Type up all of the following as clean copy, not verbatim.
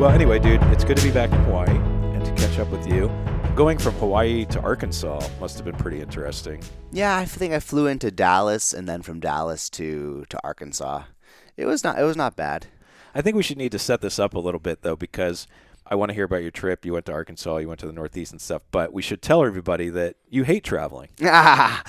Well, anyway, dude, it's good to be back in Hawaii and to catch up with you. Going from Hawaii to Arkansas must have been pretty interesting. Yeah, I think I flew into Dallas and then from Dallas to Arkansas. It was not bad. I think we should need to set this up a little bit, though, because I want to hear about your trip. You went to Arkansas, you went to the Northeast and stuff, but we should tell everybody that you hate traveling. Right?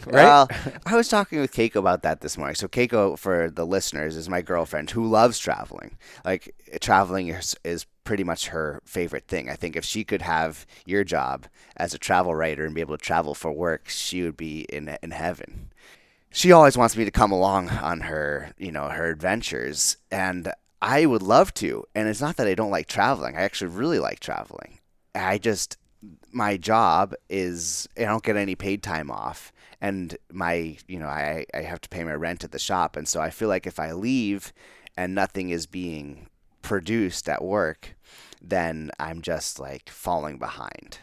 Right? I was talking with Keiko about that this morning. So Keiko, for the listeners, is my girlfriend who loves traveling. Like, traveling is pretty much her favorite thing. I think if she could have your job as a travel writer and be able to travel for work, she would be in heaven. She always wants me to come along on her, her adventures, and I would love to. And it's not that I don't like traveling. I actually really like traveling. My job is I don't get any paid time off, and I have to pay my rent at the shop, and so I feel like if I leave and nothing is being produced at work, then I'm just like falling behind.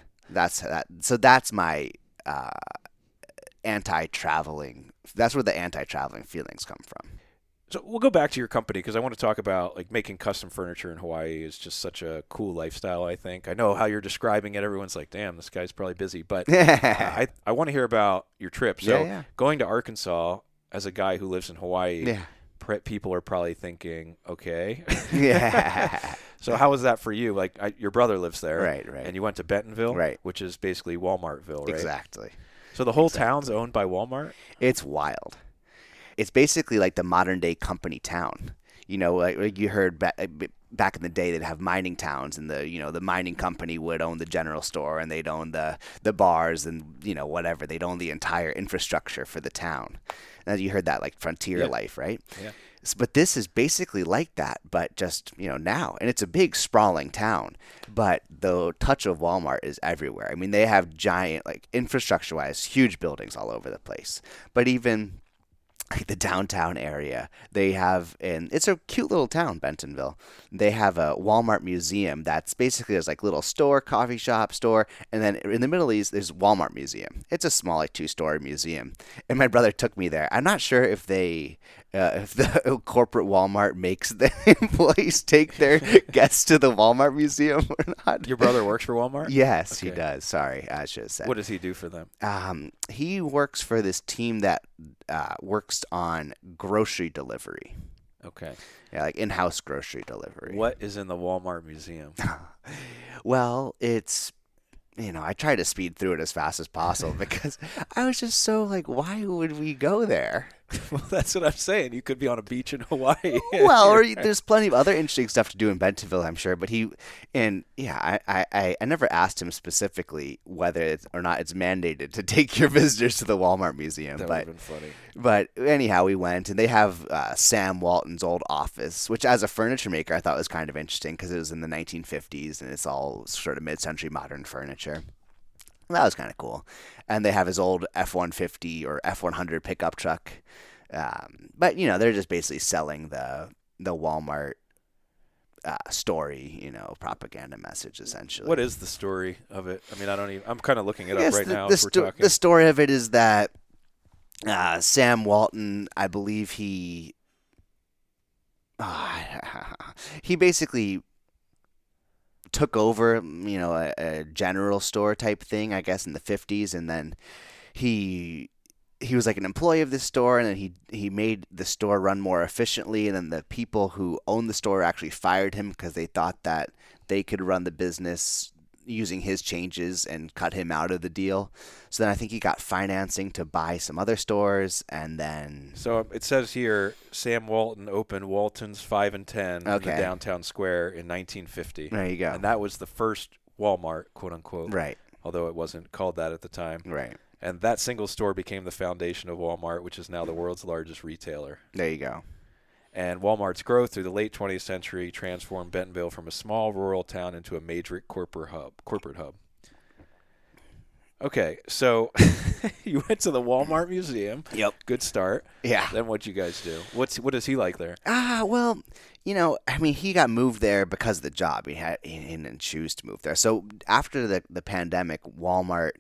So that's my anti-traveling. That's where the anti-traveling feelings come from. So we'll go back to your company because I want to talk about like making custom furniture in Hawaii is just such a cool lifestyle, I think. I know how you're describing it. Everyone's like, damn, this guy's probably busy. But I want to hear about your trip. So going to Arkansas as a guy who lives in Hawaii, people are probably thinking, okay. Yeah. So how was that for you? Like your brother lives there. Right. And you went to Bentonville, right, which is basically Walmartville, right? Exactly. So the whole town's owned by Walmart? It's wild. It's basically like the modern day company town. Like you heard back in the day, they'd have mining towns, and the mining company would own the general store, and they'd own the bars, and whatever. They'd own the entire infrastructure for the town. And you heard that like frontier life, right? Yeah. But this is basically like that, but just now, and it's a big sprawling town. But the touch of Walmart is everywhere. I mean, they have giant, like infrastructure-wise, huge buildings all over the place. But even like the downtown area, they have, and it's a cute little town, Bentonville. They have a Walmart museum that's basically there's like little store, coffee shop, store, and then in the middle east there's Walmart museum. It's a small like 2-story museum, and my brother took me there. I'm not sure if if the corporate Walmart makes the employees take their guests to the Walmart museum or not. Your brother works for Walmart? Yes, Okay. He does. Sorry, I should have said. What does he do for them? He works for this team that works on grocery delivery. Okay. Yeah, like in-house grocery delivery. What is in the Walmart museum? Well, it's, I try to speed through it as fast as possible because I was just so like, why would we go there? Well, that's what I'm saying. You could be on a beach in Hawaii. Well, or there's plenty of other interesting stuff to do in Bentonville, I'm sure. But I never asked him specifically whether it's or not it's mandated to take your visitors to the Walmart museum. That would have been funny. But anyhow, we went, and they have Sam Walton's old office, which as a furniture maker I thought was kind of interesting because it was in the 1950s, and it's all sort of mid-century modern furniture. That was kind of cool. And they have his old F-150 or F-100 pickup truck. But, they're just basically selling the Walmart story, propaganda message, essentially. What is the story of it? I mean, I'm kind of looking it up right now the as we're talking. The story of it is that Sam Walton, I believe he basically took over, a general store type thing, I guess, in the 50s, and then he was like an employee of this store, and then he made the store run more efficiently, and then the people who owned the store actually fired him because they thought that they could run the business using his changes and cut him out of the deal. So then I think he got financing to buy some other stores, and then... So it says here, Sam Walton opened Walton's 5 and 10 in the downtown square in 1950. There you go. And that was the first Walmart, quote unquote. Right. Although it wasn't called that at the time. Right. And that single store became the foundation of Walmart, which is now the world's largest retailer. There you go. And Walmart's growth through the late 20th century transformed Bentonville from a small rural town into a major corporate hub. Okay, so you went to the Walmart Museum. Yep. Good start. Yeah. Then what'd you guys do? What is he like there? Well, he got moved there because of the job. He didn't choose to move there. So after the pandemic, Walmart,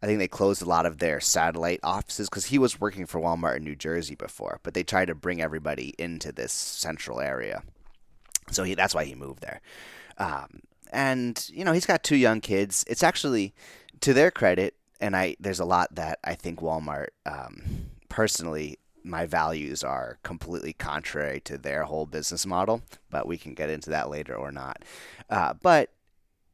I think they closed a lot of their satellite offices because he was working for Walmart in New Jersey before, but they tried to bring everybody into this central area. So that's why he moved there. And he's got 2 young kids. It's actually, to their credit, and there's a lot that I think Walmart, personally, my values are completely contrary to their whole business model, but we can get into that later or not. But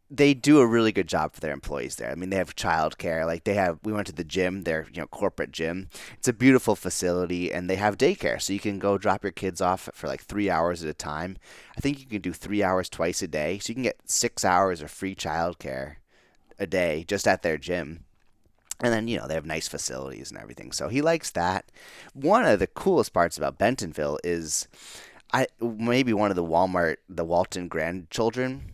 they do a really good job for their employees there. I mean, they have childcare. Like we went to the gym, their corporate gym. It's a beautiful facility, and they have daycare, so you can go drop your kids off for like 3 hours at a time. I think you can do 3 hours twice a day, so you can get 6 hours of free childcare a day just at their gym. And then, they have nice facilities and everything. So he likes that. One of the coolest parts about Bentonville is maybe one of the Walton grandchildren,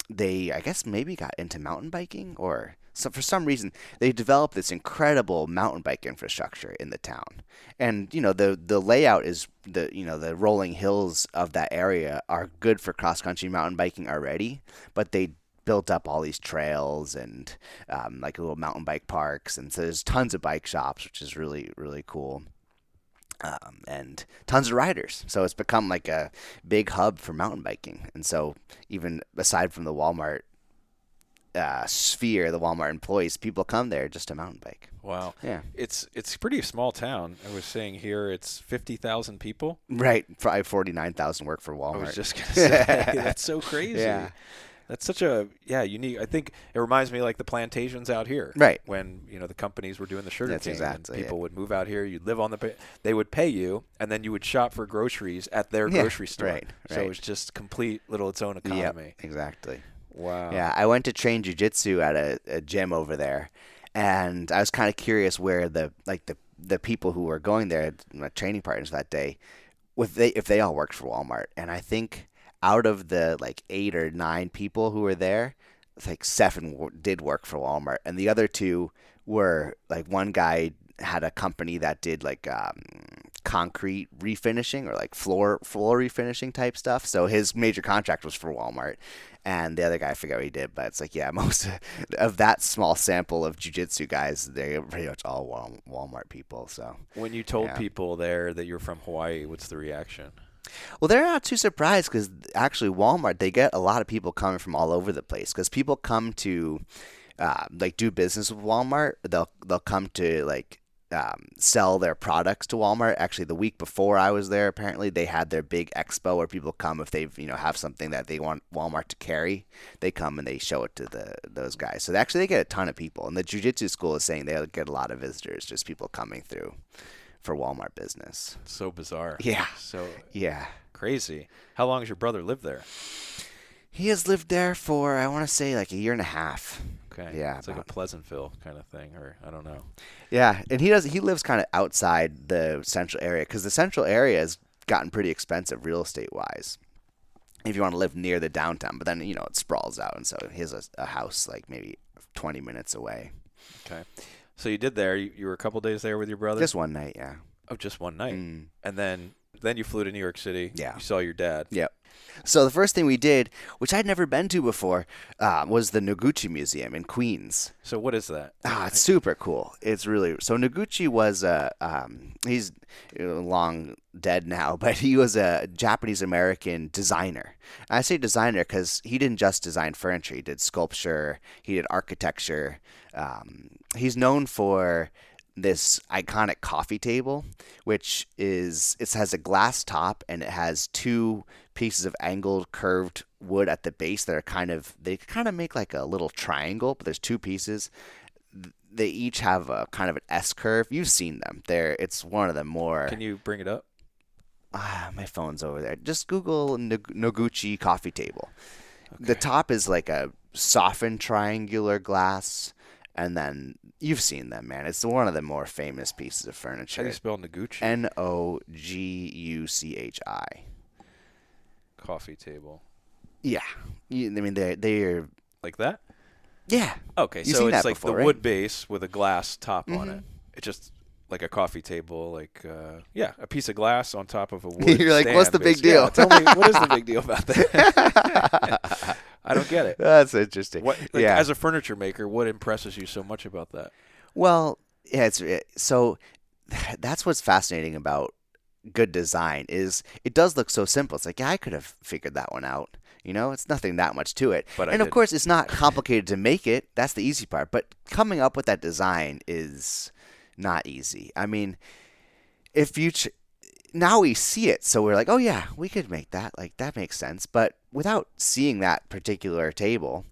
they, I guess, maybe got into mountain biking, or for some reason they developed this incredible mountain bike infrastructure in the town. And the layout is the rolling hills of that area are good for cross country mountain biking already, but they built up all these trails and like little mountain bike parks, and so there's tons of bike shops, which is really, really cool. And tons of riders. So it's become like a big hub for mountain biking. And so even aside from the Walmart sphere, the Walmart employees, people come there just to mountain bike. Wow. Yeah. It's a pretty small town. I was saying here it's 50,000 people. Right. Probably 49,000 work for Walmart. I was just going to say, that's so crazy. Yeah. That's such a unique. I think it reminds me like the plantations out here, right? When the companies were doing the sugar cane, exactly and people would move out here. You'd live on they would pay you, and then you would shop for groceries at their grocery store. Right. So it was just complete its own economy. Yep, exactly. Wow. Yeah, I went to train jiu-jitsu at a gym over there, and I was kind of curious where the people who were going there, my training partners that day, if they all worked for Walmart, and I think out of the 8 or 9 people who were there, 7 did work for Walmart, and the other 2 were one guy had a company that did concrete refinishing or floor refinishing type stuff. So his major contract was for Walmart, and the other guy, I forget what he did, but it's most of that small sample of jiu-jitsu guys, they're pretty much all Walmart people. So when you told people there that you're from Hawaii, what's the reaction? Well, they're not too surprised because actually Walmart, they get a lot of people coming from all over the place because people come to do business with Walmart. They'll come to sell their products to Walmart. Actually, the week before I was there, apparently they had their big expo where people come if they've have something that they want Walmart to carry. They come and they show it to those guys. So they get a ton of people, and the jiu-jitsu school is saying they get a lot of visitors, just people coming through for Walmart business. So bizarre. Yeah. So crazy. How long has your brother lived there? He has lived there for, I want to say, a year and a half. Okay. Yeah. It's like a Pleasantville kind of thing, or I don't know. Yeah, and he lives kind of outside the central area because the central area has gotten pretty expensive real estate wise if you want to live near the downtown. But then it sprawls out, and so he has a house maybe 20 minutes away. Okay. So you did there. You were a couple days there with your brother? Just one night, yeah. Oh, just one night. And then you flew to New York City. Yeah. You saw your dad. Yep. So the first thing we did, which I'd never been to before, was the Noguchi Museum in Queens. So what is that? It's super cool. It's really so. Noguchi was he's long dead now, but he was a Japanese American designer. I say designer because he didn't just design furniture. He did sculpture. He did architecture. He's known for this iconic coffee table, which has a glass top and it has 2 pieces of angled curved wood at the base that are they kind of make like a little triangle, but there's 2 pieces. They each have a kind of an S curve. You've seen them. It's one of the more. Can you bring it up? My phone's over there. Just Google Noguchi coffee table. Okay. The top is like a softened triangular glass. And then you've seen them, man. It's one of the more famous pieces of furniture. How do you spell Noguchi? Noguchi. Coffee table. Yeah. They're like that? Yeah. Okay, You've so seen it's that like before, the right? wood base with a glass top on it. It's just like a coffee table, a piece of glass on top of a wood You're like, stand what's the big base. deal? Yeah, tell me, what is the big deal about that? I don't get it. That's interesting. As a furniture maker, what impresses you so much about that? Well, yeah, so that's what's fascinating about good design is it does look so simple. It's like, yeah, I could have figured that one out. It's nothing that much to it. But I And of didn't. course, it's not complicated to make it. That's the easy part. But coming up with that design is not easy. I mean, if you now we see it, so we're like, oh yeah, we could make that. Like that makes sense. But without seeing that particular table,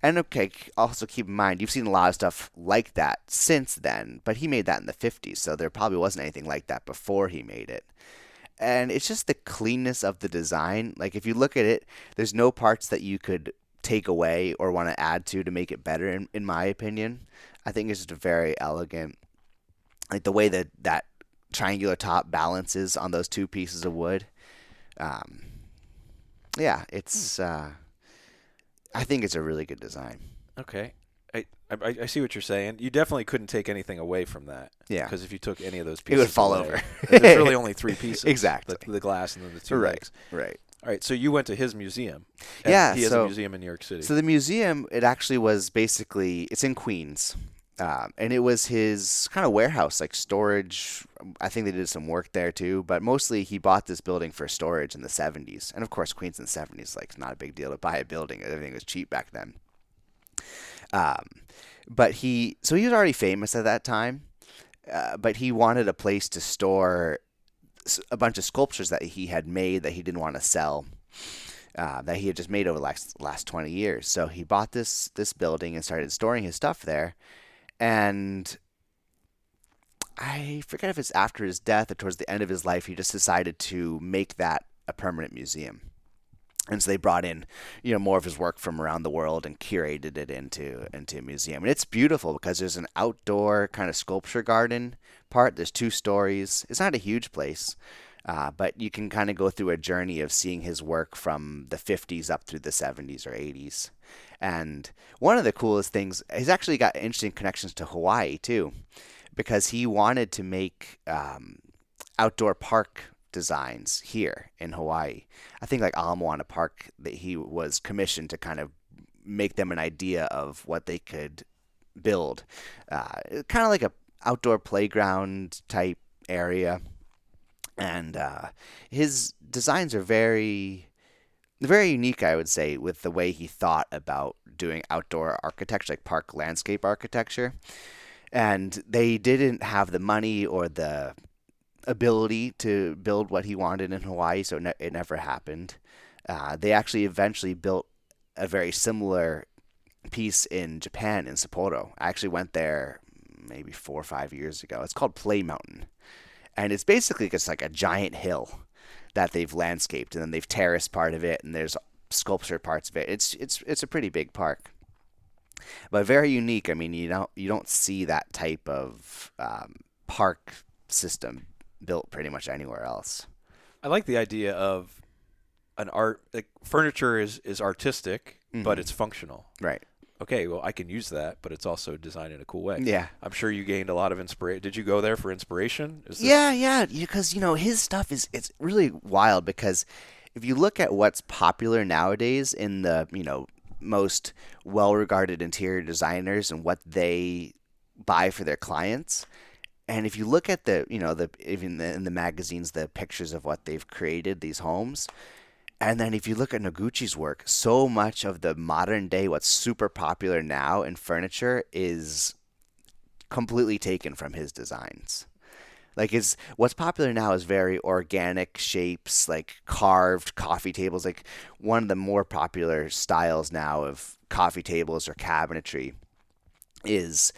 and okay, also keep in mind you've seen a lot of stuff like that since then. But he made that in the 50s, so there probably wasn't anything like that before he made it. And it's just the cleanness of the design. Like if you look at it, there's no parts that you could take away or want to add to make it better. In my opinion, I think it's just a very elegant, like the way that triangular top balances on those two pieces of wood. Um, yeah, it's. I think it's a really good design. Okay. I see what you're saying. You definitely couldn't take anything away from that. Yeah. Because if you took any of those It pieces would fall away, over. there's really only three pieces. Exactly. The glass and then the two Right. legs. Right. All right. So you went to his museum. And Yeah. He has a museum in New York City. So the museum, it actually was basically, it's in Queens. And it was his kind of warehouse, like storage. I think they did some work there too, but mostly he bought this building for storage in the 70s. And of course, Queens in the 70s, like, not a big deal to buy a building. Everything was cheap back then. But so he was already famous at that time, but he wanted a place to store a bunch of sculptures that he had made that he didn't want to sell, that he had just made over the last 20 years. So he bought this building and started storing his stuff there. And I forget if it's after his death or towards the end of his life, he just decided to make that a permanent museum. And so they brought in, more of his work from around the world and curated it into a museum. And it's beautiful because there's an outdoor kind of sculpture garden part. There's 2 stories. It's not a huge place, but you can kind of go through a journey of seeing his work from the 50s up through the 70s or 80s. And one of the coolest things, he's actually got interesting connections to Hawaii too, because he wanted to make outdoor park designs here in Hawaii. I think like Ala Moana Park, that he was commissioned to kind of make them an idea of what they could build. Kind of like a outdoor playground type area. And his designs are very unique, I would say, with the way he thought about doing outdoor architecture, like park landscape architecture. And they didn't have the money or the ability to build what he wanted in Hawaii, so it never happened. They actually eventually built a very similar piece in Japan, in Sapporo. I actually went there maybe 4 or 5 years ago. It's called Play Mountain. And it's basically just like a giant hill that they've landscaped, and then they've terraced part of it, and there's sculptured parts of it. It's a pretty big park, but very unique. I mean, you don't see that type of park system built pretty much anywhere else. I like the idea of an art, like furniture is artistic, but it's functional. Right. Okay, well, I can use that, but it's also designed in a cool way. Yeah. I'm sure you gained a lot of inspiration. Did you go there for inspiration? Yeah, because his stuff it's really wild, because if you look at what's popular nowadays in the, most well-regarded interior designers and what they buy for their clients, and if you look at even in the magazines, the pictures of what they've created, these homes, and then if you look at Noguchi's work, so much of the modern day, what's super popular now in furniture, is completely taken from his designs. Like, what's popular now is very organic shapes, like carved coffee tables. Like, one of the more popular styles now of coffee tables or cabinetry is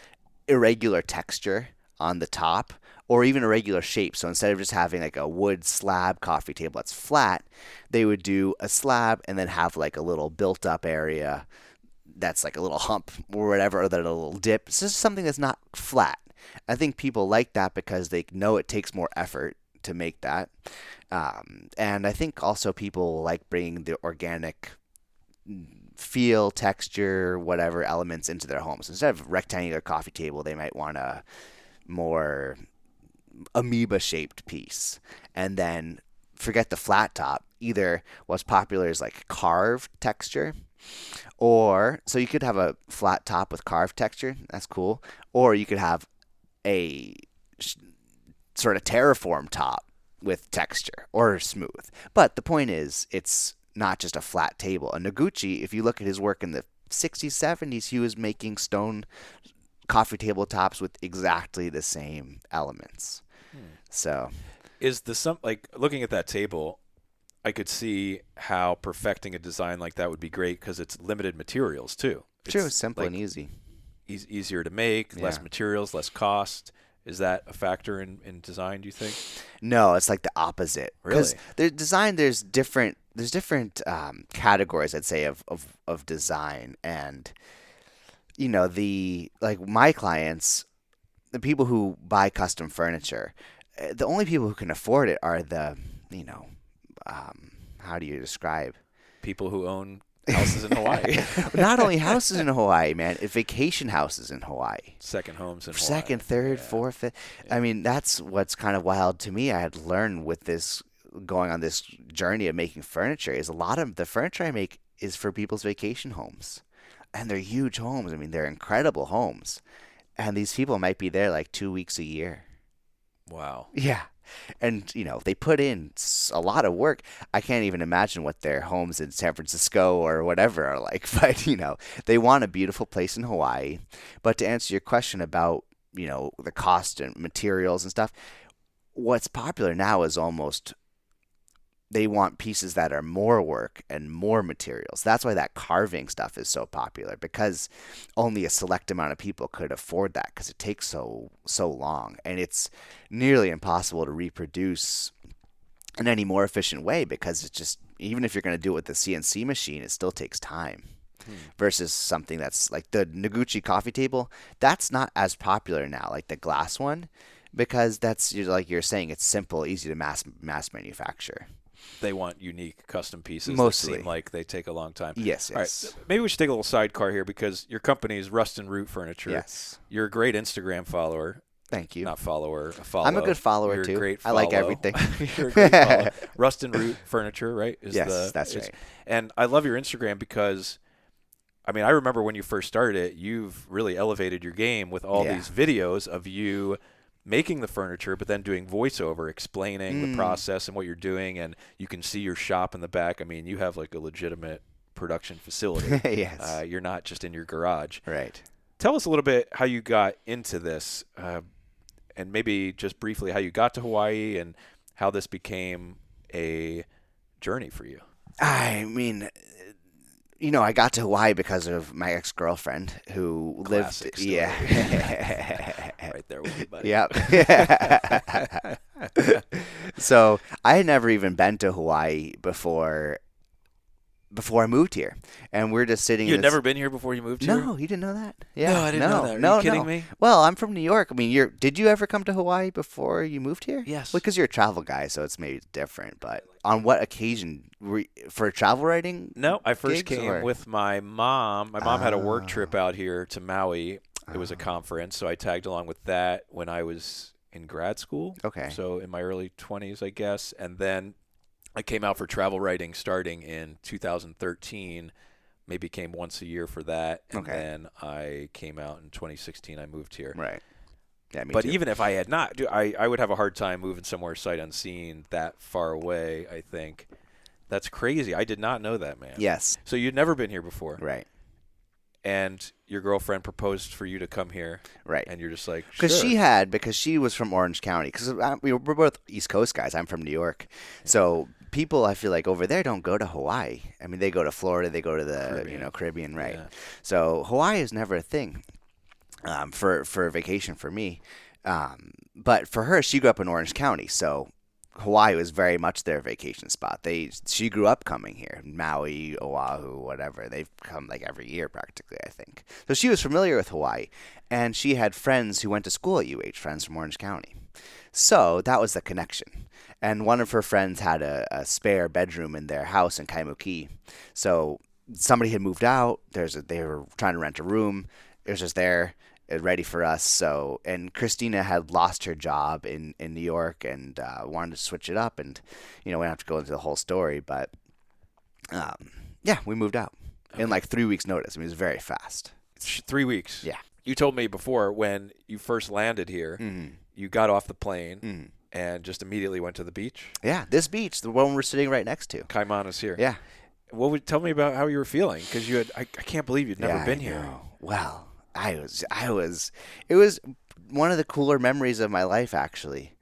irregular texture on the top, or even a regular shape. So instead of just having like a wood slab coffee table that's flat, they would do a slab and then have like a little built up area that's like a little hump or whatever, or that a little dip. It's just something that's not flat. I think people like that because they know it takes more effort to make that. And I think also people like bringing the organic feel, texture, whatever elements into their homes. Instead of a rectangular coffee table, they might want a more amoeba-shaped piece. And then forget the flat top. Either what's popular is like carved texture, or so you could have a flat top with carved texture. That's cool. Or you could have a sort of terraform top, with texture or smooth. But the point is, it's not just a flat table. And Noguchi, if you look at his work in the 60s, 70s, he was making stone coffee tabletops with exactly the same elements. So, is like looking at that table, I could see how perfecting a design like that would be great because it's limited materials too. true, simple and easy. Easier to make, less materials, less cost. Is that a factor in design, do you think? No, it's like the opposite. Really? The design, there's different categories, I'd say, of design. And, like my clients, the people who buy custom furniture, the only people who can afford it are the, how do you describe? People who own houses in Hawaii. Not only houses in Hawaii, man, vacation houses in Hawaii. Second homes in Hawaii. Second, third, fourth, fifth. I mean, that's what's kind of wild to me. I had learned with this, going on this journey of making furniture, is a lot of the furniture I make is for people's vacation homes. And they're huge homes. I mean, they're incredible homes. And these people might be there like 2 weeks a year. Wow. Yeah. And, they put in a lot of work. I can't even imagine what their homes in San Francisco or whatever are like. But, they want a beautiful place in Hawaii. But to answer your question about, the cost and materials and stuff, what's popular now is almost they want pieces that are more work and more materials. That's why that carving stuff is so popular, because only a select amount of people could afford that because it takes so long, and it's nearly impossible to reproduce in any more efficient way, because it's just, even if you're going to do it with the CNC machine, it still takes time. Versus something that's like the Noguchi coffee table, that's not as popular now, like the glass one, because that's, like you're saying, it's simple, easy to mass manufacture. They want unique custom pieces Mostly. that seem like they take a long time. Yes. All right, maybe we should take a little sidecar here, because your company is Rust and Root Furniture. Yes. You're a great Instagram follower. Thank you. Not follower, a follow. I'm a good follower, You're too. A great I follow. like everything. You're a great follow. Rust and Root Furniture, right? Yes, that's right. And I love your Instagram because, I mean, I remember when you first started it, you've really elevated your game with all these videos of you making the furniture, but then doing voiceover, explaining the process and what you're doing, and you can see your shop in the back. I mean, you have like a legitimate production facility. Yes. You're not just in your garage. Right. Tell us a little bit how you got into this, and maybe just briefly how you got to Hawaii and how this became a journey for you. I mean, I got to Hawaii because of my ex-girlfriend who Classic lived. story. Yeah. Right there with you, buddy. Yep. So I had never even been to Hawaii before I moved here, and we're just sitting. You had in this... never been here before you moved here? No, you didn't know that. Yeah, no, I didn't know that. Are you kidding me? Well, I'm from New York. I mean, did you ever come to Hawaii before you moved here? Yes. Well, because you're a travel guy, so it's maybe different. But on what occasion? For travel writing? No, I first gigs, came or? with my mom. My mom had a work trip out here to Maui. It was a conference, so I tagged along with that when I was in grad school. Okay. So in my early 20s, I guess. And then I came out for travel writing starting in 2013. Maybe came once a year for that. And then I came out in 2016. I moved here. Right. Yeah, me but too. even if I had not, I would have a hard time moving somewhere sight unseen that far away, I think. That's crazy. I did not know that, man. Yes. So you'd never been here before. Right. And your girlfriend proposed for you to come here. Right. And you're just like, sure. Because she was from Orange County. Because we're both East Coast guys. I'm from New York. So people, I feel like, over there don't go to Hawaii. I mean, they go to Florida. They go to the Caribbean, right? Yeah. So Hawaii is never a thing for vacation for me. But for her, she grew up in Orange County. So Hawaii was very much their vacation spot. She grew up coming here, Maui, Oahu, whatever. They've come like every year practically, I think. So she was familiar with Hawaii, and she had friends who went to school at UH, friends from Orange County. So that was the connection. And one of her friends had a spare bedroom in their house in Kaimuki. So somebody had moved out. They were trying to rent a room. It was just there, ready for us. So, and Christina had lost her job in New York and wanted to switch it up. And, we don't have to go into the whole story, but we moved out in like 3 weeks' notice. I mean, it was very fast. 3 weeks? Yeah. You told me before when you first landed here, you got off the plane and just immediately went to the beach. Yeah, this beach, the one we're sitting right next to. Kaimana's here. Yeah. Tell me about how you were feeling, because I can't believe you'd never been here. Well, it was one of the cooler memories of my life, actually.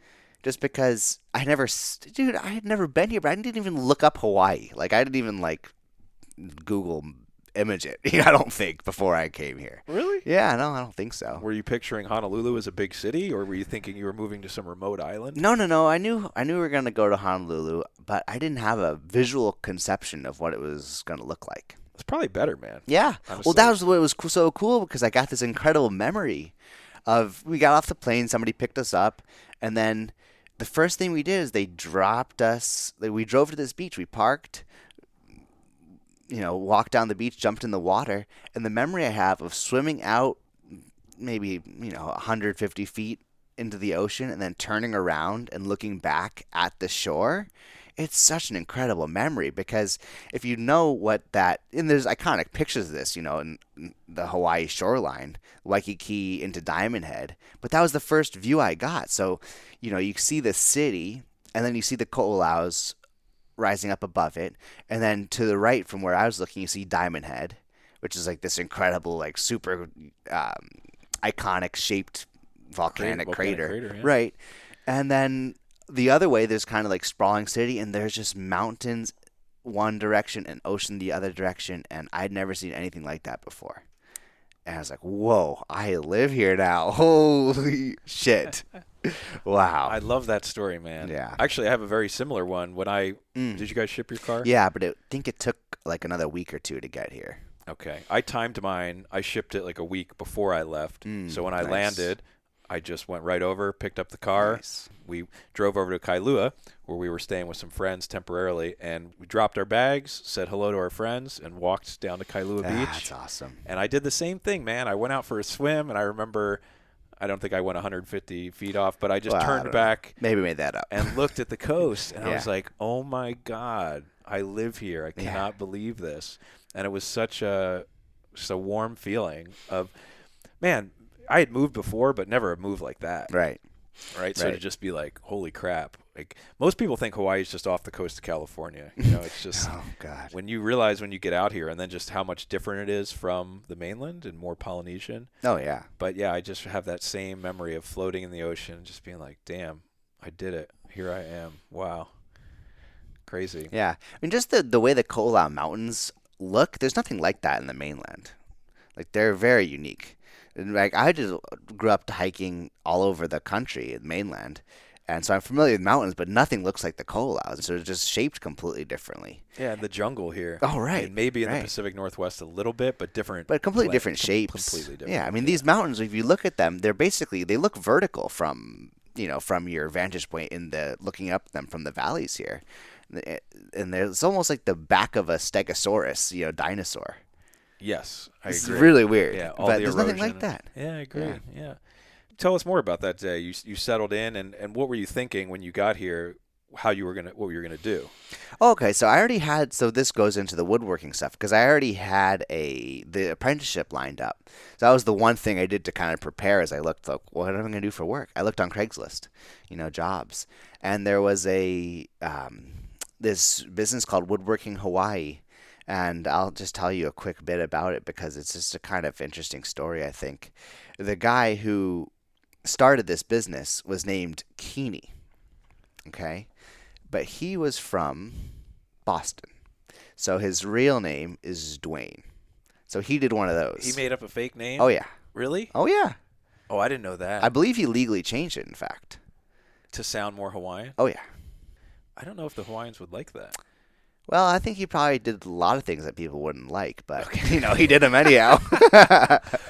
Just because I had never been here, but I didn't even look up Hawaii. Like, I didn't even, Google image it, I don't think, before I came here. Really? Yeah, no, I don't think so. Were you picturing Honolulu as a big city, or were you thinking you were moving to some remote island? No. I knew we were going to go to Honolulu, but I didn't have a visual conception of what it was going to look like. It's probably better, man. Yeah. Honestly. Well, that was what was so cool, because I got this incredible memory of, we got off the plane, somebody picked us up, and then the first thing we did is they dropped us. We drove to this beach. We parked, walked down the beach, jumped in the water. And the memory I have of swimming out maybe, 150 feet into the ocean and then turning around and looking back at the shore, it's such an incredible memory, because if you know what that, and there's iconic pictures of this, in the Hawaii shoreline, Waikiki into Diamond Head, but that was the first view I got. So, you see the city, and then you see the ko'olaus rising up above it, and then to the right from where I was looking, you see Diamond Head, which is like this incredible, super iconic shaped volcanic crater. Yeah. Right. And then the other way, there's kind of like sprawling city, and there's just mountains one direction and ocean the other direction, and I'd never seen anything like that before. And I was like, whoa, I live here now. Holy shit. Wow. I love that story, man. Yeah. Actually, I have a very similar one. Did you guys ship your car? Yeah, but I think it took like another week or two to get here. Okay. I timed mine. I shipped it like a week before I left. So when I landed, I just went right over, picked up the car. Nice. We drove over to Kailua, where we were staying with some friends temporarily, and we dropped our bags, said hello to our friends, and walked down to Kailua Beach. That's awesome. And I did the same thing, man. I went out for a swim, and I remember, I don't think I went 150 feet off, but I just turned back. Maybe made that up. And looked at the coast, and Yeah. I was like, oh my God, I live here. I cannot believe this. And it was just a warm feeling of, man, I had moved before, but never moved like that. Right. So to just be like, holy crap. Like, most people think Hawaii is just off the coast of California. It's just Oh, God. when you realize when you get out here, and then just how much different it is from the mainland and more Polynesian. Oh, yeah. But yeah, I just have that same memory of floating in the ocean and just being like, damn, I did it. Here I am. Wow. Crazy. Yeah. I mean, just the way the Ko'olau Mountains look, there's nothing like that in the mainland. Like, they're very unique. Like, I just grew up hiking all over the country, the mainland, and so I'm familiar with mountains, but nothing looks like the Ko'olaus. So it's just shaped completely differently. Yeah, the jungle here. Oh, right. And maybe in the Pacific Northwest a little bit, but different. But completely different shapes. Completely different. Yeah, I mean, these mountains, if you look at them, they look vertical from your vantage point looking up them from the valleys here. And it's almost like the back of a stegosaurus, dinosaur. Yes, I It's agree. really weird. Yeah, but there's nothing like that. Yeah, I agree. Yeah. Tell us more about that day. You settled in, and what were you thinking when you got here? What you were gonna do? Okay, so I already had. So this goes into the woodworking stuff, because I already had the apprenticeship lined up. So that was the one thing I did to kind of prepare as I looked. Like, what am I going to do for work? I looked on Craigslist, jobs, and there was this business called Woodworking Hawaii. And I'll just tell you a quick bit about it, because it's just a kind of interesting story, I think. The guy who started this business was named Keeney, okay? But he was from Boston. So his real name is Dwayne. So he did one of those. He made up a fake name? Oh, yeah. Really? Oh, yeah. Oh, I didn't know that. I believe he legally changed it, in fact. To sound more Hawaiian? Oh, yeah. I don't know if the Hawaiians would like that. Well, I think he probably did a lot of things that people wouldn't like, but, he did them anyhow.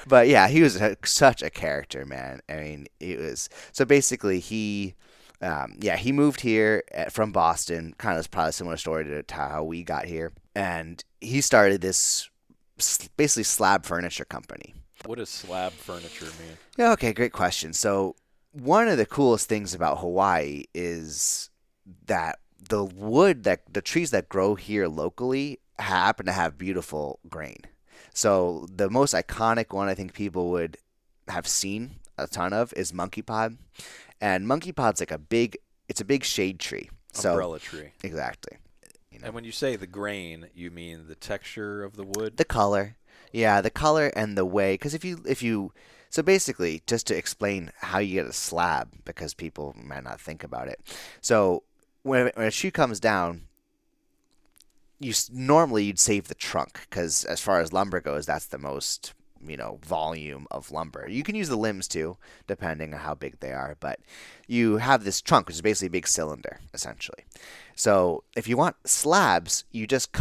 But, yeah, he was such a character, man. I mean, it was... So, basically, he moved here from Boston, kind of probably a similar story to how we got here. And he started this, basically, slab furniture company. What does slab furniture mean? Yeah, okay, great question. So, one of the coolest things about Hawaii is that the trees that grow here locally happen to have beautiful grain. So the most iconic one I think people would have seen a ton of is monkey pod. And monkey pod's like a big it's a big shade tree. So, umbrella tree. Exactly. And when you say the grain, you mean the texture of the wood? The color. Yeah, the color and the way. Because so basically, just to explain how you get a slab, because people might not think about it. So when a tree comes down, normally you'd save the trunk, because as far as lumber goes, that's the most volume of lumber. You can use the limbs too, depending on how big they are, but you have this trunk, which is basically a big cylinder, essentially. So if you want slabs, you just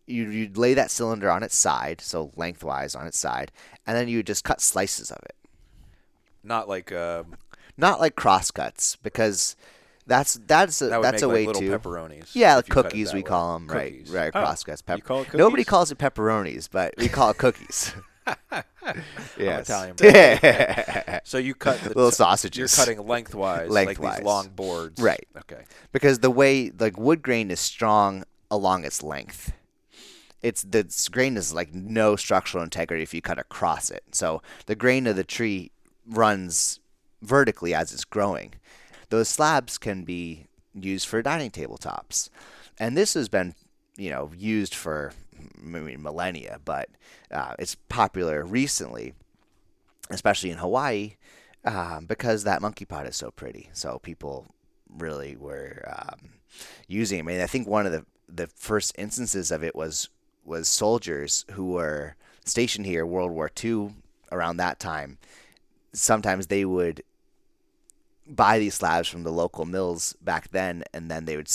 you lay that cylinder on its side, so lengthwise on its side, and then you just cut slices of it. Not like cross cuts, because that's a like way little to pepperonis. Yeah, like if you cut it cookies that we way. call them, Cookies. right? Oh, Cross cuts. you call it cookies? Nobody calls it pepperonis, but we call it cookies. Yes. I'm Italian. So you cut the little sausages. You're cutting lengthwise, like these long boards. Right. Okay. Because the way wood grain is strong along its length. The grain is like no structural integrity if you cut across it. So the grain of the tree runs vertically as it's growing. Those slabs can be used for dining table tops. And this has been, used for millennia, but it's popular recently, especially in Hawaii, because that monkey pot is so pretty. So people really were using it. I mean, I think one of the first instances of it was soldiers who were stationed here World War II around that time. Sometimes they would buy these slabs from the local mills back then, and then they would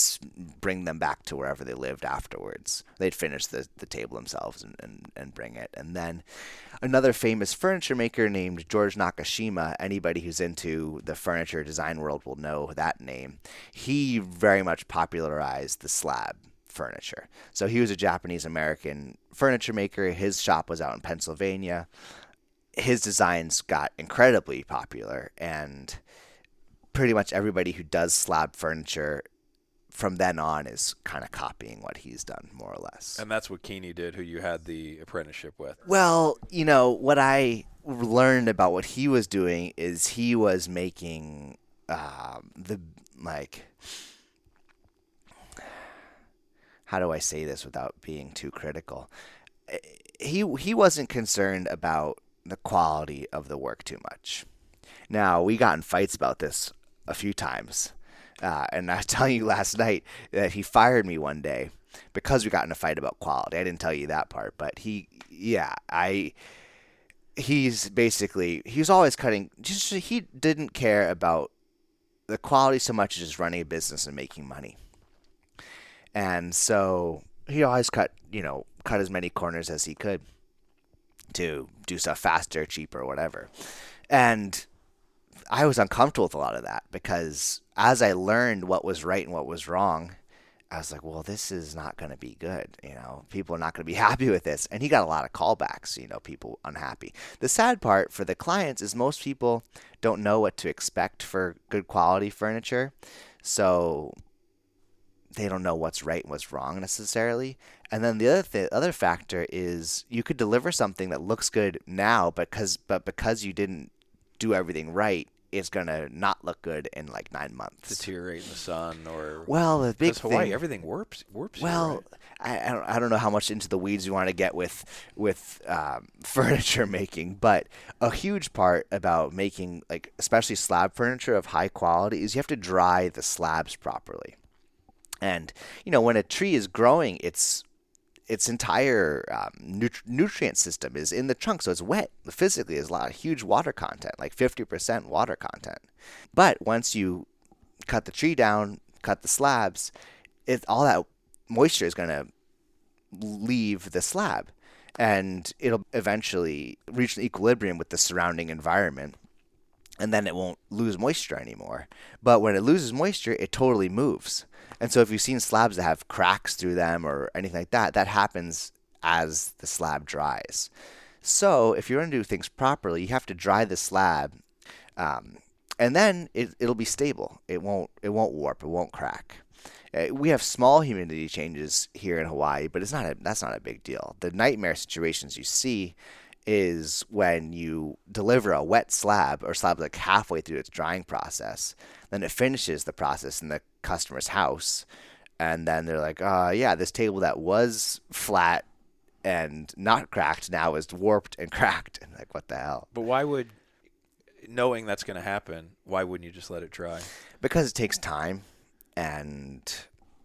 bring them back to wherever they lived afterwards. They'd finish the table themselves and bring it. And then another famous furniture maker named George Nakashima, anybody who's into the furniture design world will know that name. He very much popularized the slab furniture. So he was a Japanese-American furniture maker. His shop was out in Pennsylvania. His designs got incredibly popular, and pretty much everybody who does slab furniture from then on is kind of copying what he's done, more or less. And that's what Keeney did, who you had the apprenticeship with. Well, what I learned about what he was doing is he was making how do I say this without being too critical? He wasn't concerned about the quality of the work too much. Now, we got in fights about this a few times. And I was telling you last night that he fired me one day because we got in a fight about quality. I didn't tell you that part, but he was always cutting. He didn't care about the quality so much as just running a business and making money. And so he always cut as many corners as he could to do stuff faster, cheaper, whatever. And I was uncomfortable with a lot of that, because as I learned what was right and what was wrong, I was like, well, this is not going to be good. People are not going to be happy with this. And he got a lot of callbacks, people unhappy. The sad part for the clients is most people don't know what to expect for good quality furniture. So they don't know what's right and what's wrong necessarily. And then the other factor is you could deliver something that looks good now, but because you didn't do everything right, it's gonna not look good in like 9 months. Deteriorate in the sun, or the big thing. Hawaii, everything warps. Well, right? I don't know how much into the weeds you want to get with furniture making, but a huge part about making especially slab furniture of high quality is you have to dry the slabs properly. And when a tree is growing, its entire nutrient system is in the trunk, so it's wet. Physically, there's a huge water content, like 50% water content. But once you cut the tree down, cut the slabs, all that moisture is going to leave the slab, and it'll eventually reach an equilibrium with the surrounding environment, and then it won't lose moisture anymore. But when it loses moisture, it totally moves. And so if you've seen slabs that have cracks through them or anything like that, that happens as the slab dries. So if you're going to do things properly, you have to dry the slab, and then it'll be stable. It won't warp. It won't crack. We have small humidity changes here in Hawaii, but that's not a big deal. The nightmare situations you see is when you deliver a wet slab or slab like halfway through its drying process, then it finishes the process in the customer's house, and then they're like, yeah, this table that was flat and not cracked now is warped and cracked. And like, what the hell? But why would, knowing that's going to happen, why wouldn't you just let it dry? Because it takes time, and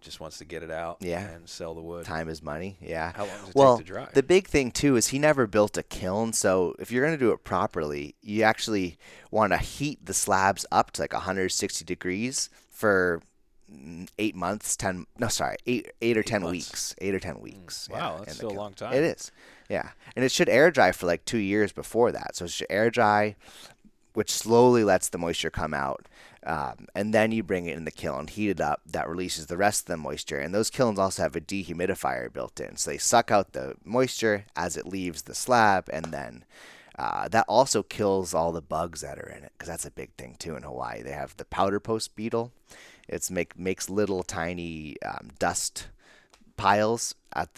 Just wants to get it out and sell the wood. time is money. Yeah. How long does it take to dry? The big thing too is he never built a kiln, so if you're going to do it properly, you actually want to heat the slabs up to like 160 degrees for 8 months, 10 no sorry, 8 or 10 weeks. 8 or 10 weeks. Wow, that's still a long time. It is. Yeah. And it should air dry for like 2 years before that. So it should air dry, which slowly lets the moisture come out. And then you bring it in the kiln, heat it up. That releases the rest of the moisture. And those kilns also have a dehumidifier built in. So they suck out the moisture as it leaves the slab. And then that also kills all the bugs that are in it, because that's a big thing too in Hawaii. They have the powder post beetle. It makes little tiny dust piles at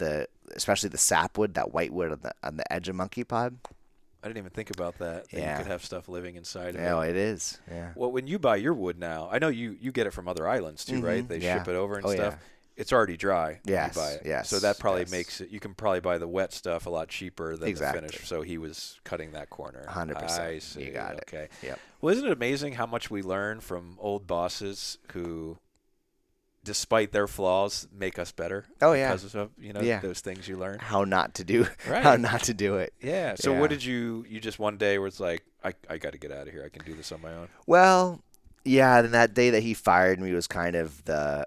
especially the sapwood, that white wood on the edge of monkey pod. I didn't even think about that. That you could have stuff living inside of it. Yeah, it is. Yeah. Well, when you buy your wood now, I know you get it from other islands too, right? They ship it over and stuff. Yeah. It's already dry when Yes, you buy it. yes, So that probably yes. makes it, you can probably buy the wet stuff a lot cheaper than Exactly. the finished. So he was cutting that corner. 100%. I see. You got it. Okay. Yep. Well, isn't it amazing how much we learn from old bosses who, despite their flaws, make us better? Oh, yeah. Because of, those things you learn. How not to do Right. how not to do it. Yeah. So Yeah. what did you just one day where it's like, I got to get out of here. I can do this on my own. Well, yeah, then that day that he fired me was kind of the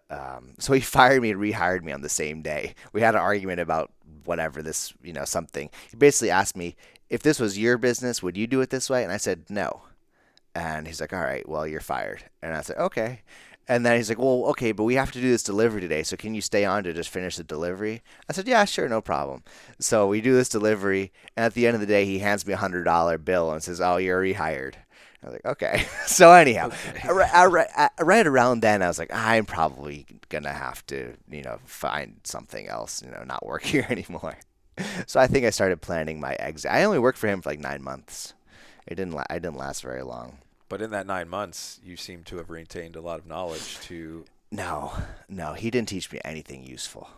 so he fired me and rehired me on the same day. We had an argument about whatever this, something. He basically asked me, if this was your business, would you do it this way? And I said, no. And he's like, all right, well, you're fired. And I said, okay. And then he's like, well, okay, but we have to do this delivery today, so can you stay on to just finish the delivery? I said, yeah, sure, no problem. So we do this delivery, and at the end of the day, he hands me a $100 bill and says, oh, you're rehired. I was like, okay. So anyhow, right around then, I was like, I'm probably going to have to, find something else, not work here anymore. So I think I started planning my exit. I only worked for him for like 9 months. I didn't last very long. But in that 9 months, you seem to have retained a lot of knowledge to... No, he didn't teach me anything useful.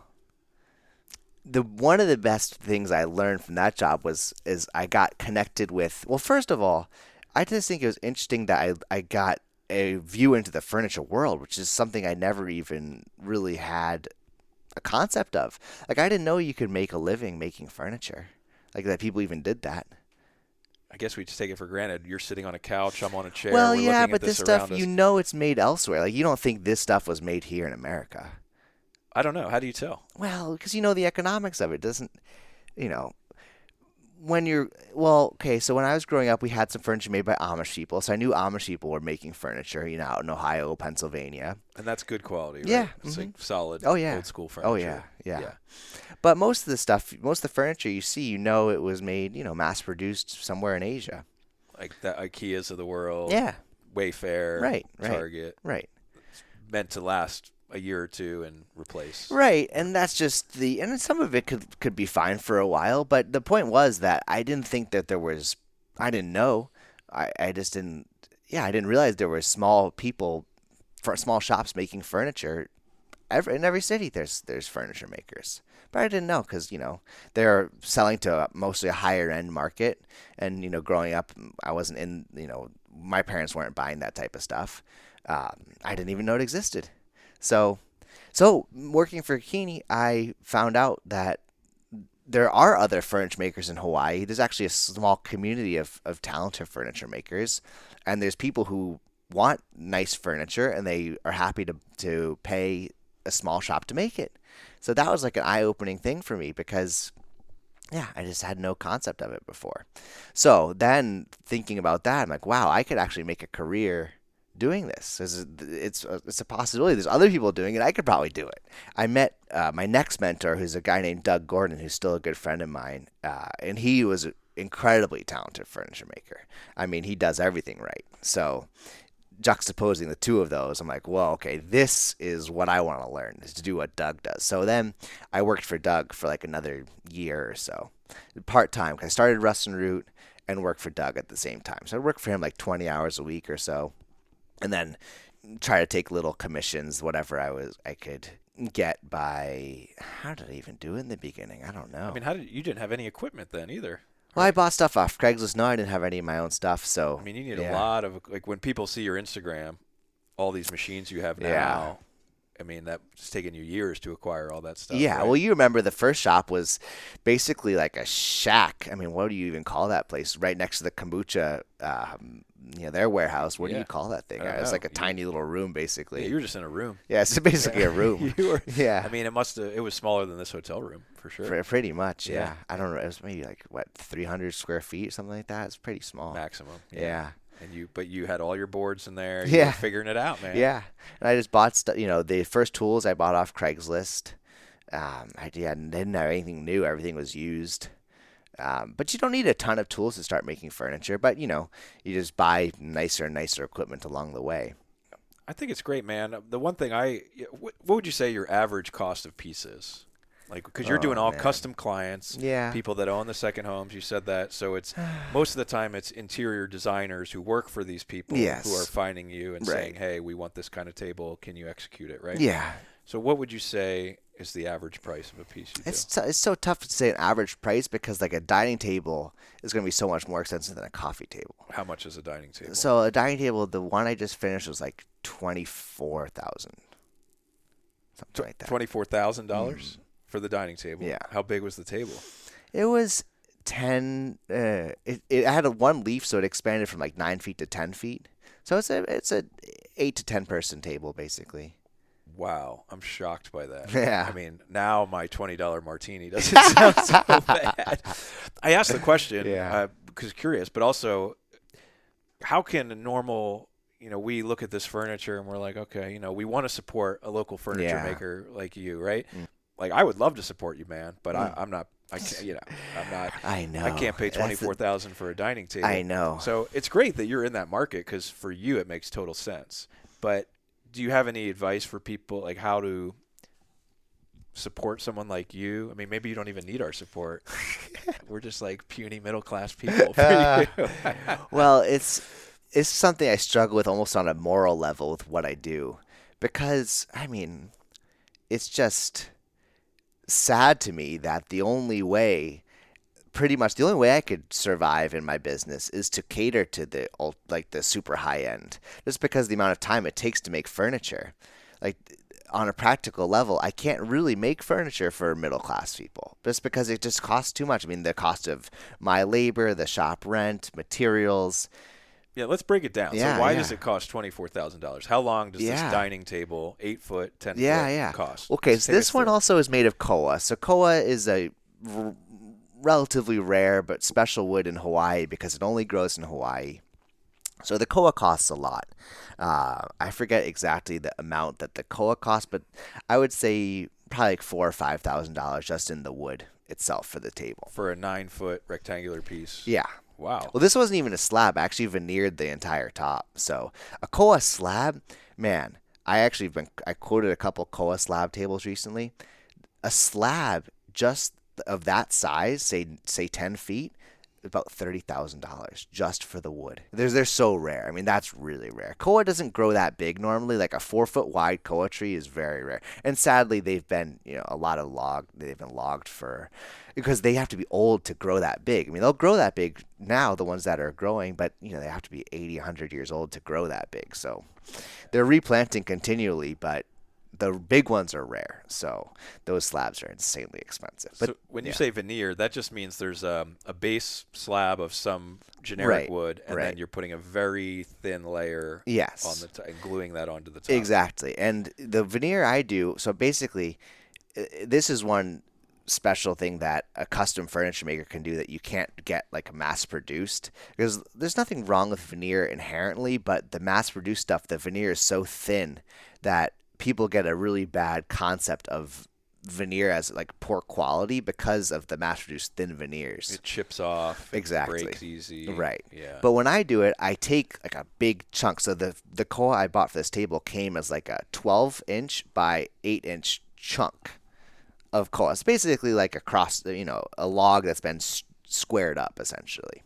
One of the best things I learned from that job is I got connected with, well, first of all, I just think it was interesting that I got a view into the furniture world, which is something I never even really had a concept of. Like, I didn't know you could make a living making furniture, like that people even did that. I guess we just take it for granted. You're sitting on a couch, I'm on a chair. Well, we're yeah, looking but at this stuff, around us. it's made elsewhere. Like, you don't think this stuff was made here in America. I don't know. How do you tell? Well, because the economics of it doesn't, so when I was growing up, we had some furniture made by Amish people. So I knew Amish people were making furniture, out in Ohio, Pennsylvania. And that's good quality, right? Yeah. It's like solid, old school furniture. Oh, yeah. But most of the furniture you see, it was made, mass-produced somewhere in Asia. Like the IKEAs of the world. Yeah. Wayfair. Right. Target. Right. It's meant to last a year or two and replace. Right, and that's just and some of it could be fine for a while, but the point was that I didn't think that I didn't know. I just didn't, I didn't realize there were small shops making furniture. In every city there's furniture makers. But I didn't know because, they're selling to mostly a higher end market. And, growing up, I wasn't in, my parents weren't buying that type of stuff. I didn't even know it existed. So working for Kini, I found out that there are other furniture makers in Hawaii. There's actually a small community of talented furniture makers. And there's people who want nice furniture and they are happy to pay a small shop to make it. So that was like an eye-opening thing for me because, I just had no concept of it before. So then thinking about that, I'm like, wow, I could actually make a career doing this. It's a possibility. There's other people doing it. I could probably do it. I met my next mentor, who's a guy named Doug Gordon, who's still a good friend of mine, and he was an incredibly talented furniture maker. I mean, he does everything right. So juxtaposing the two of those, I'm like, well, okay, this is what I want to learn, is to do what Doug does. So then I worked for Doug for like another year or so. part-time. I started Rust and Root and worked for Doug at the same time. So I worked for him like 20 hours a week or so, and then try to take little commissions, whatever I could get by. How did I even do it in the beginning? I don't know. I mean, you didn't have any equipment then either? Well, I bought stuff off Craigslist. No, I didn't have any of my own stuff. So I mean, you need a lot of, like, when people see your Instagram, all these machines you have now. I mean, that's taken you years to acquire all that stuff. Yeah, right? well, you remember the first shop was basically like a shack. I mean, what do you even call that place? Right next to the kombucha, their warehouse. What do you call that thing? It's like a tiny little room, basically. Yeah, you were just in a room. Yeah, it's basically a room. Yeah. I mean, it was smaller than this hotel room, for sure. Pretty much, yeah. I don't know. It was maybe like, 300 square feet, something like that. It's pretty small. Maximum. Yeah. And but you had all your boards in there. You were figuring it out, man. Yeah. And I just bought stuff. The first tools I bought off Craigslist. I didn't have anything new. Everything was used. But you don't need a ton of tools to start making furniture. But, you just buy nicer and nicer equipment along the way. I think it's great, man. The one thing what would you say your average cost of piece is? Like, because you're doing all custom clients, people that own the second homes. You said that, so it's most of the time it's interior designers who work for these people who are finding you and saying, "Hey, we want this kind of table. Can you execute it?" Right? Yeah. So, what would you say is the average price of a piece you do? It's so tough to say an average price because like a dining table is going to be so much more expensive than a coffee table. How much is a dining table? So a dining table, the one I just finished was like $24,000, something like that. $24,000 for the dining table. Yeah. How big was the table? It was 10. It had one leaf, so it expanded from like 9 feet to 10 feet. So it's a 8 to 10 person table basically. Wow, I'm shocked by that. Yeah. I mean, now my $20 martini doesn't sound so bad. I asked the question because curious, but also, how can a normal, we look at this furniture and we're like, okay, we want to support a local furniture maker like you, right? Like, I would love to support you, man, but I'm not. I can't. I'm not. I know. I can't pay $24,000 for a dining table. I know. So it's great that you're in that market because for you it makes total sense. But do you have any advice for people, like how to support someone like you? I mean, maybe you don't even need our support. We're just like puny middle class people for you. Well, it's something I struggle with almost on a moral level with what I do, because I mean, it's just sad to me that pretty much the only way I could survive in my business is to cater to the super high end, just because of the amount of time it takes to make furniture. Like, on a practical level, I can't really make furniture for middle class people just because it just costs too much. I mean, the cost of my labor, the shop rent, materials. Yeah, let's break it down. So why does it cost $24,000? How long does this dining table, 8 foot, 10 foot, cost? Okay, so this one also is made of koa. So koa is a relatively rare but special wood in Hawaii because it only grows in Hawaii. So the koa costs a lot. I forget exactly the amount that the koa costs, but I would say probably like $4,000 or $5,000 just in the wood itself for the table. For a 9 foot rectangular piece? Yeah. Wow. Well, this wasn't even a slab. I actually veneered the entire top. So a koa slab, man, I quoted a couple koa slab tables recently. A slab just of that size, say 10 feet, about $30,000 just for the wood. They're so rare. I mean, that's really rare. Koa doesn't grow that big normally. Like a 4 foot wide koa tree is very rare. And sadly, they've been they've been logged because they have to be old to grow that big. I mean, they'll grow that big now, the ones that are growing, but they have to be 80, 100 years old to grow that big. So they're replanting continually, but the big ones are rare, so those slabs are insanely expensive. But so when you say veneer, that just means there's a base slab of some generic wood, and then you're putting a very thin layer on the and gluing that onto the top. Exactly. And the veneer I do, so basically, this is one special thing that a custom furniture maker can do that you can't get like mass produced, because there's nothing wrong with veneer inherently, but the mass produced stuff, the veneer is so thin that people get a really bad concept of veneer as like poor quality because of the mass-produced thin veneers. It chips off. Exactly. It breaks easy. Right. Yeah. But when I do it, I take like a big chunk. So the koa I bought for this table came as like a 12-inch by 8-inch chunk of coal. It's basically like a log that's been squared up essentially.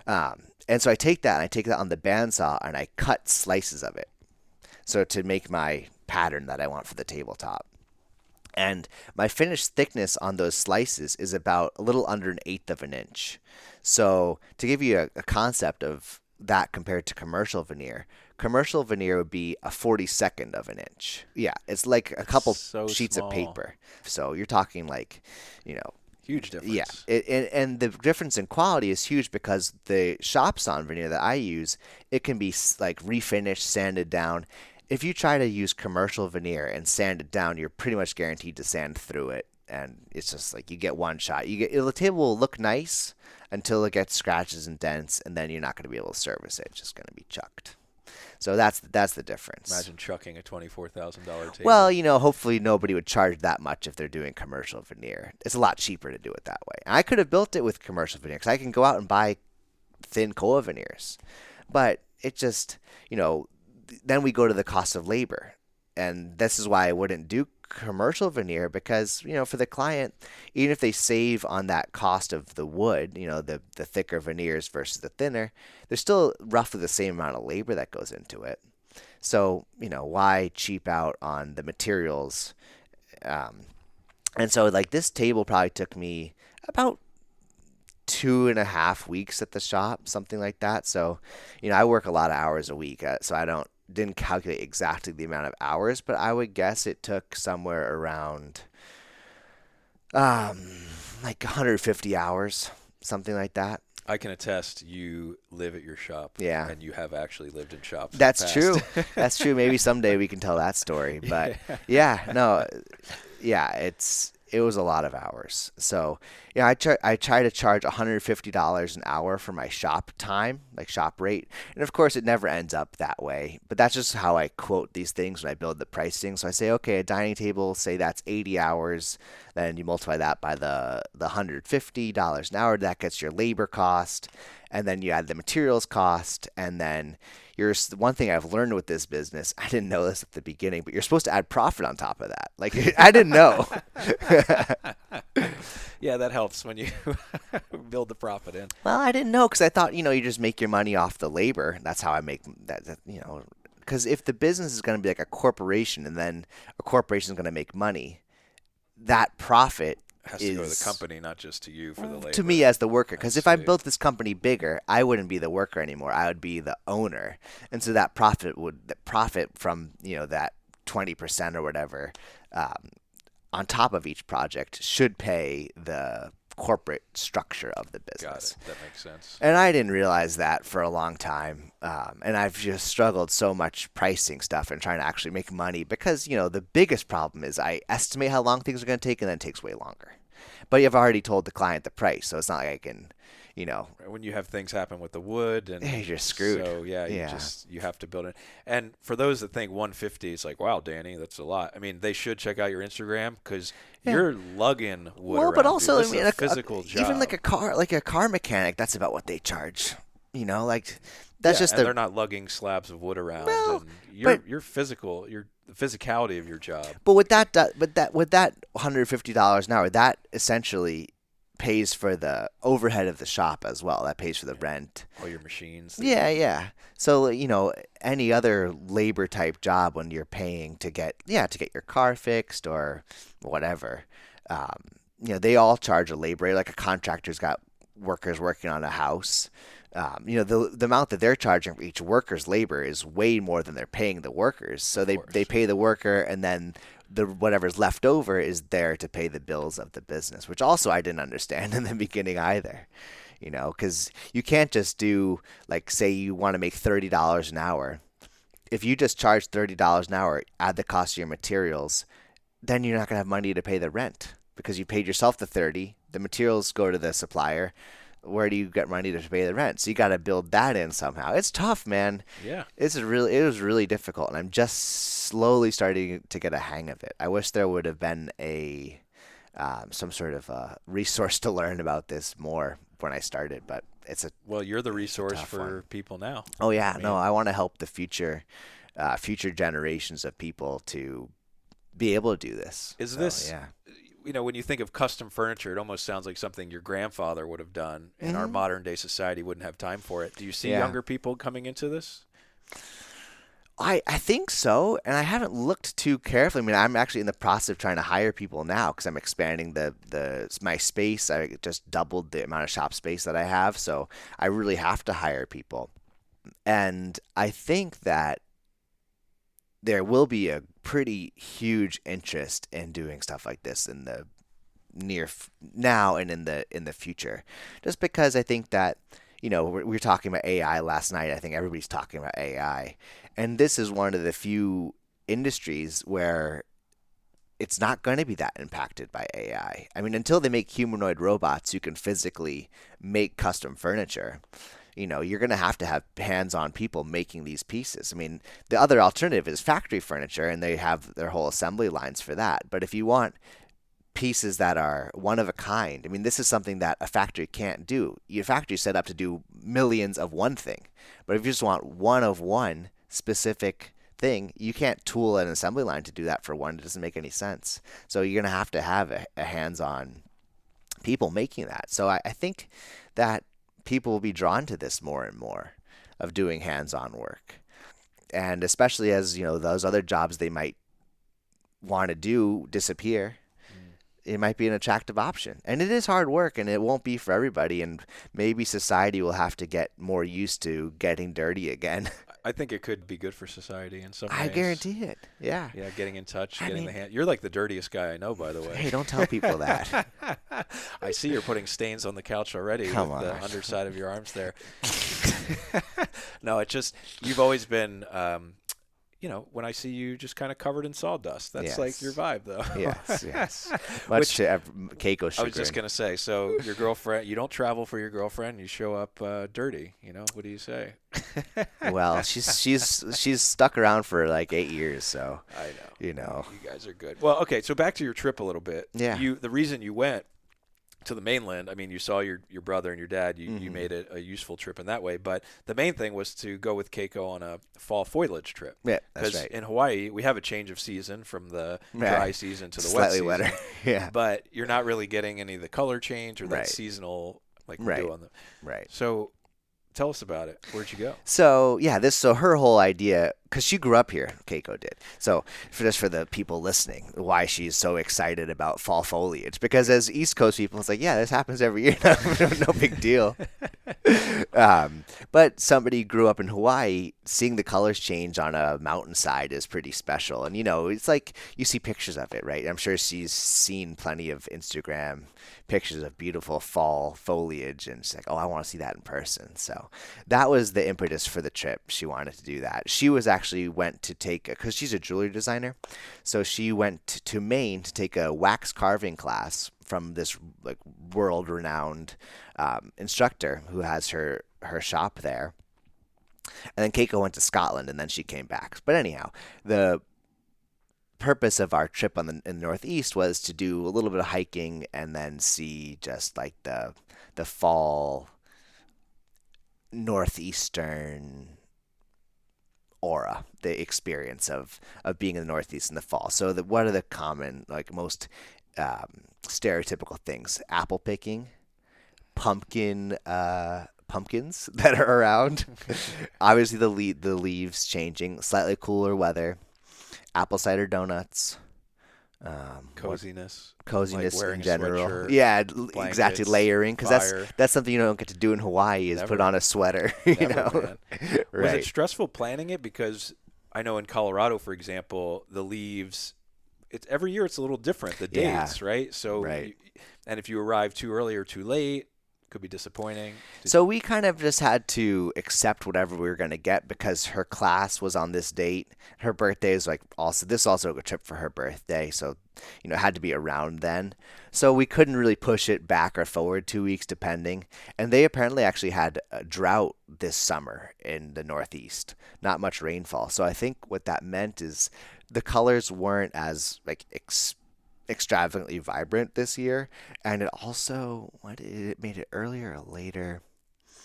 And so I take that and I take that on the bandsaw and I cut slices of it. So to make my pattern that I want for the tabletop. And my finished thickness on those slices is about a little under 1/8 of an inch. So to give you a concept of that compared to commercial veneer would be a 42nd of an inch. Yeah, it's like a couple sheets small. of paper. So you're talking like, huge difference. Yeah, and the difference in quality is huge because the shop sawn veneer that I use, it can be like refinished, sanded down. If you try to use commercial veneer and sand it down, you're pretty much guaranteed to sand through it, and it's just like you get one shot. The table will look nice until it gets scratches and dents, and then you're not going to be able to service it. It's just going to be chucked. So that's the difference. Imagine chucking a $24,000 table. Well, hopefully nobody would charge that much if they're doing commercial veneer. It's a lot cheaper to do it that way. And I could have built it with commercial veneer because I can go out and buy thin koa veneers, but it just then we go to the cost of labor. And this is why I wouldn't do commercial veneer because, for the client, even if they save on that cost of the wood, the thicker veneers versus the thinner, there's still roughly the same amount of labor that goes into it. So, why cheap out on the materials? And so, like, this table probably took me about 2.5 weeks at the shop, something like that. So, I work a lot of hours a week, so I didn't calculate exactly the amount of hours, but I would guess it took somewhere around like 150 hours, something like that. I can attest you live at your shop. Yeah. And you have actually lived in shops. That's true. That's true. Maybe someday we can tell that story. But it was a lot of hours. So, I try to charge $150 an hour for my shop time, like shop rate. And of course, it never ends up that way. But that's just how I quote these things when I build the pricing. So I say, okay, a dining table, say that's 80 hours. Then you multiply that by the $150 an hour. That gets your labor cost. And then you add the materials cost. And then one thing I've learned with this business, I didn't know this at the beginning, but you're supposed to add profit on top of that. Like, I didn't know. Yeah, that helps when you build the profit in. Well, I didn't know because I thought, you just make your money off the labor. That's how I make that because if the business is going to be like a corporation and then a corporation is going to make money, that profit has to go to the company, not just to you for the labor. To me as the worker, because if I built this company bigger, I wouldn't be the worker anymore. I would be the owner, and so that profit from that 20% or whatever on top of each project should pay the corporate structure of the business. Got it. That makes sense. And I didn't realize that for a long time. And I've just struggled so much pricing stuff and trying to actually make money because, the biggest problem is I estimate how long things are going to take and then it takes way longer. But you've already told the client the price, so it's not like I can, When you have things happen with the wood and you're screwed. So you have to build it. And for those that think 150 is like, wow, Danny, that's a lot. I mean, they should check out your Instagram because you're lugging wood around. But also, dude. This is a physical job. Even like a car mechanic, that's about what they charge. Like that's just they're not lugging slabs of wood around. No, and you're physical. The physicality of your job. But with that $150 an hour, that essentially pays for the overhead of the shop as well. That pays for the rent. All your machines. Yeah. So, any other labor type job when you're paying to get your car fixed or whatever, they all charge a labor rate. Like a contractor's got workers working on a house. The amount that they're charging for each worker's labor is way more than they're paying the workers. So they pay the worker, and then whatever's left over is there to pay the bills of the business, which also I didn't understand in the beginning either. Because you can't just do, like, say you want to make $30 an hour. If you just charge $30 an hour, add the cost of your materials, then you're not going to have money to pay the rent because you paid yourself the $30. The materials go to the supplier. Where do you get money to pay the rent? So you got to build that in somehow. It's tough, man. Yeah. It was really difficult, and I'm just slowly starting to get a hang of it. I wish there would have been some sort of resource to learn about this more when I started, but you're the resource for people now. Oh yeah, I want to help the future generations of people to be able to do this. when you think of custom furniture, it almost sounds like something your grandfather would have done, and our modern day society wouldn't have time for it. Do you see younger people coming into this? I think so, and I haven't looked too carefully. I mean, I'm actually in the process of trying to hire people now because I'm expanding my space. I just doubled the amount of shop space that I have, so I really have to hire people. And I think that there will be a pretty huge interest in doing stuff like this in the now and in the future, just because I think that we were talking about AI last night. I think everybody's talking about AI, and this is one of the few industries where it's not going to be that impacted by AI. I mean, until they make humanoid robots who can physically make custom furniture, you're going to have hands-on people making these pieces. I mean, the other alternative is factory furniture, and they have their whole assembly lines for that. But if you want pieces that are one of a kind, I mean, this is something that a factory can't do. Your factory is set up to do millions of one thing. But if you just want one of one specific thing, you can't tool an assembly line to do that for one. It doesn't make any sense. So you're going to have a hands-on people making that. So I think that people will be drawn to this more and more of doing hands-on work. And especially as, those other jobs they might want to do disappear, it might be an attractive option. And it is hard work, and it won't be for everybody. And maybe society will have to get more used to getting dirty again. I think it could be good for society in some ways. I guarantee it. Yeah. Yeah, getting in touch, the hand. You're like the dirtiest guy I know, by the way. Hey, don't tell people that. I see you're putting stains on the couch already with the underside of your arms there. No, you've always been, when I see you just kind of covered in sawdust. That's like your vibe, though. Yes. Much to Keiko's chagrin. I was just going to say, so your girlfriend, you don't travel for your girlfriend, you show up dirty, what do you say? Well, she's stuck around for like 8 years, so. I know. You guys are good. Well, okay, so back to your trip a little bit. Yeah. The reason you went to the mainland, I mean, you saw your brother and your dad. You made it a useful trip in that way. But the main thing was to go with Keiko on a fall foliage trip. Yeah, that's right. Because in Hawaii, we have a change of season from the dry season to the wet slightly season. wetter. Yeah. But you're not really getting any of the color change or that seasonal like we do on the. Right. So tell us about it. Where'd you go? So her whole idea, because she grew up here, Keiko did. So for the people listening, why she's so excited about fall foliage, because as East Coast people, it's like, yeah, this happens every year, no big deal. But somebody grew up in Hawaii, seeing the colors change on a mountainside is pretty special. And it's like you see pictures of it, right? I'm sure she's seen plenty of Instagram pictures of beautiful fall foliage, and she's like, oh, I want to see that in person. So that was the impetus for the trip. She wanted to do that. She went to take, because she's a jewelry designer, so she went to Maine to take a wax carving class from this like world-renowned instructor who has her shop there. And then Keiko went to Scotland, and then she came back. But anyhow, the purpose of our trip in the Northeast was to do a little bit of hiking and then see just like the fall northeastern aura, the experience of being in the Northeast in the fall. So what are the common, like most stereotypical things? Apple picking, pumpkins that are around. Obviously the leaves changing, slightly cooler weather, apple cider donuts, coziness like wearing in general. Sweatshirt, yeah, blankets, exactly, layering, because that's something you don't get to do in Hawaii is put on a sweater. Never, Right. Was it stressful planning it? Because I know in Colorado, for example, the leaves, it's every year it's a little different, the dates, right? So and if you arrive too early or too late, could be disappointing. So we kind of just had to accept whatever we were going to get, because her class was on this date. Her birthday is also a trip for her birthday, so it had to be around then. So we couldn't really push it back or forward 2 weeks depending. And they apparently actually had a drought this summer in the Northeast, not much rainfall. So I think what that meant is the colors weren't as extravagantly vibrant this year, and it also it made it earlier or later.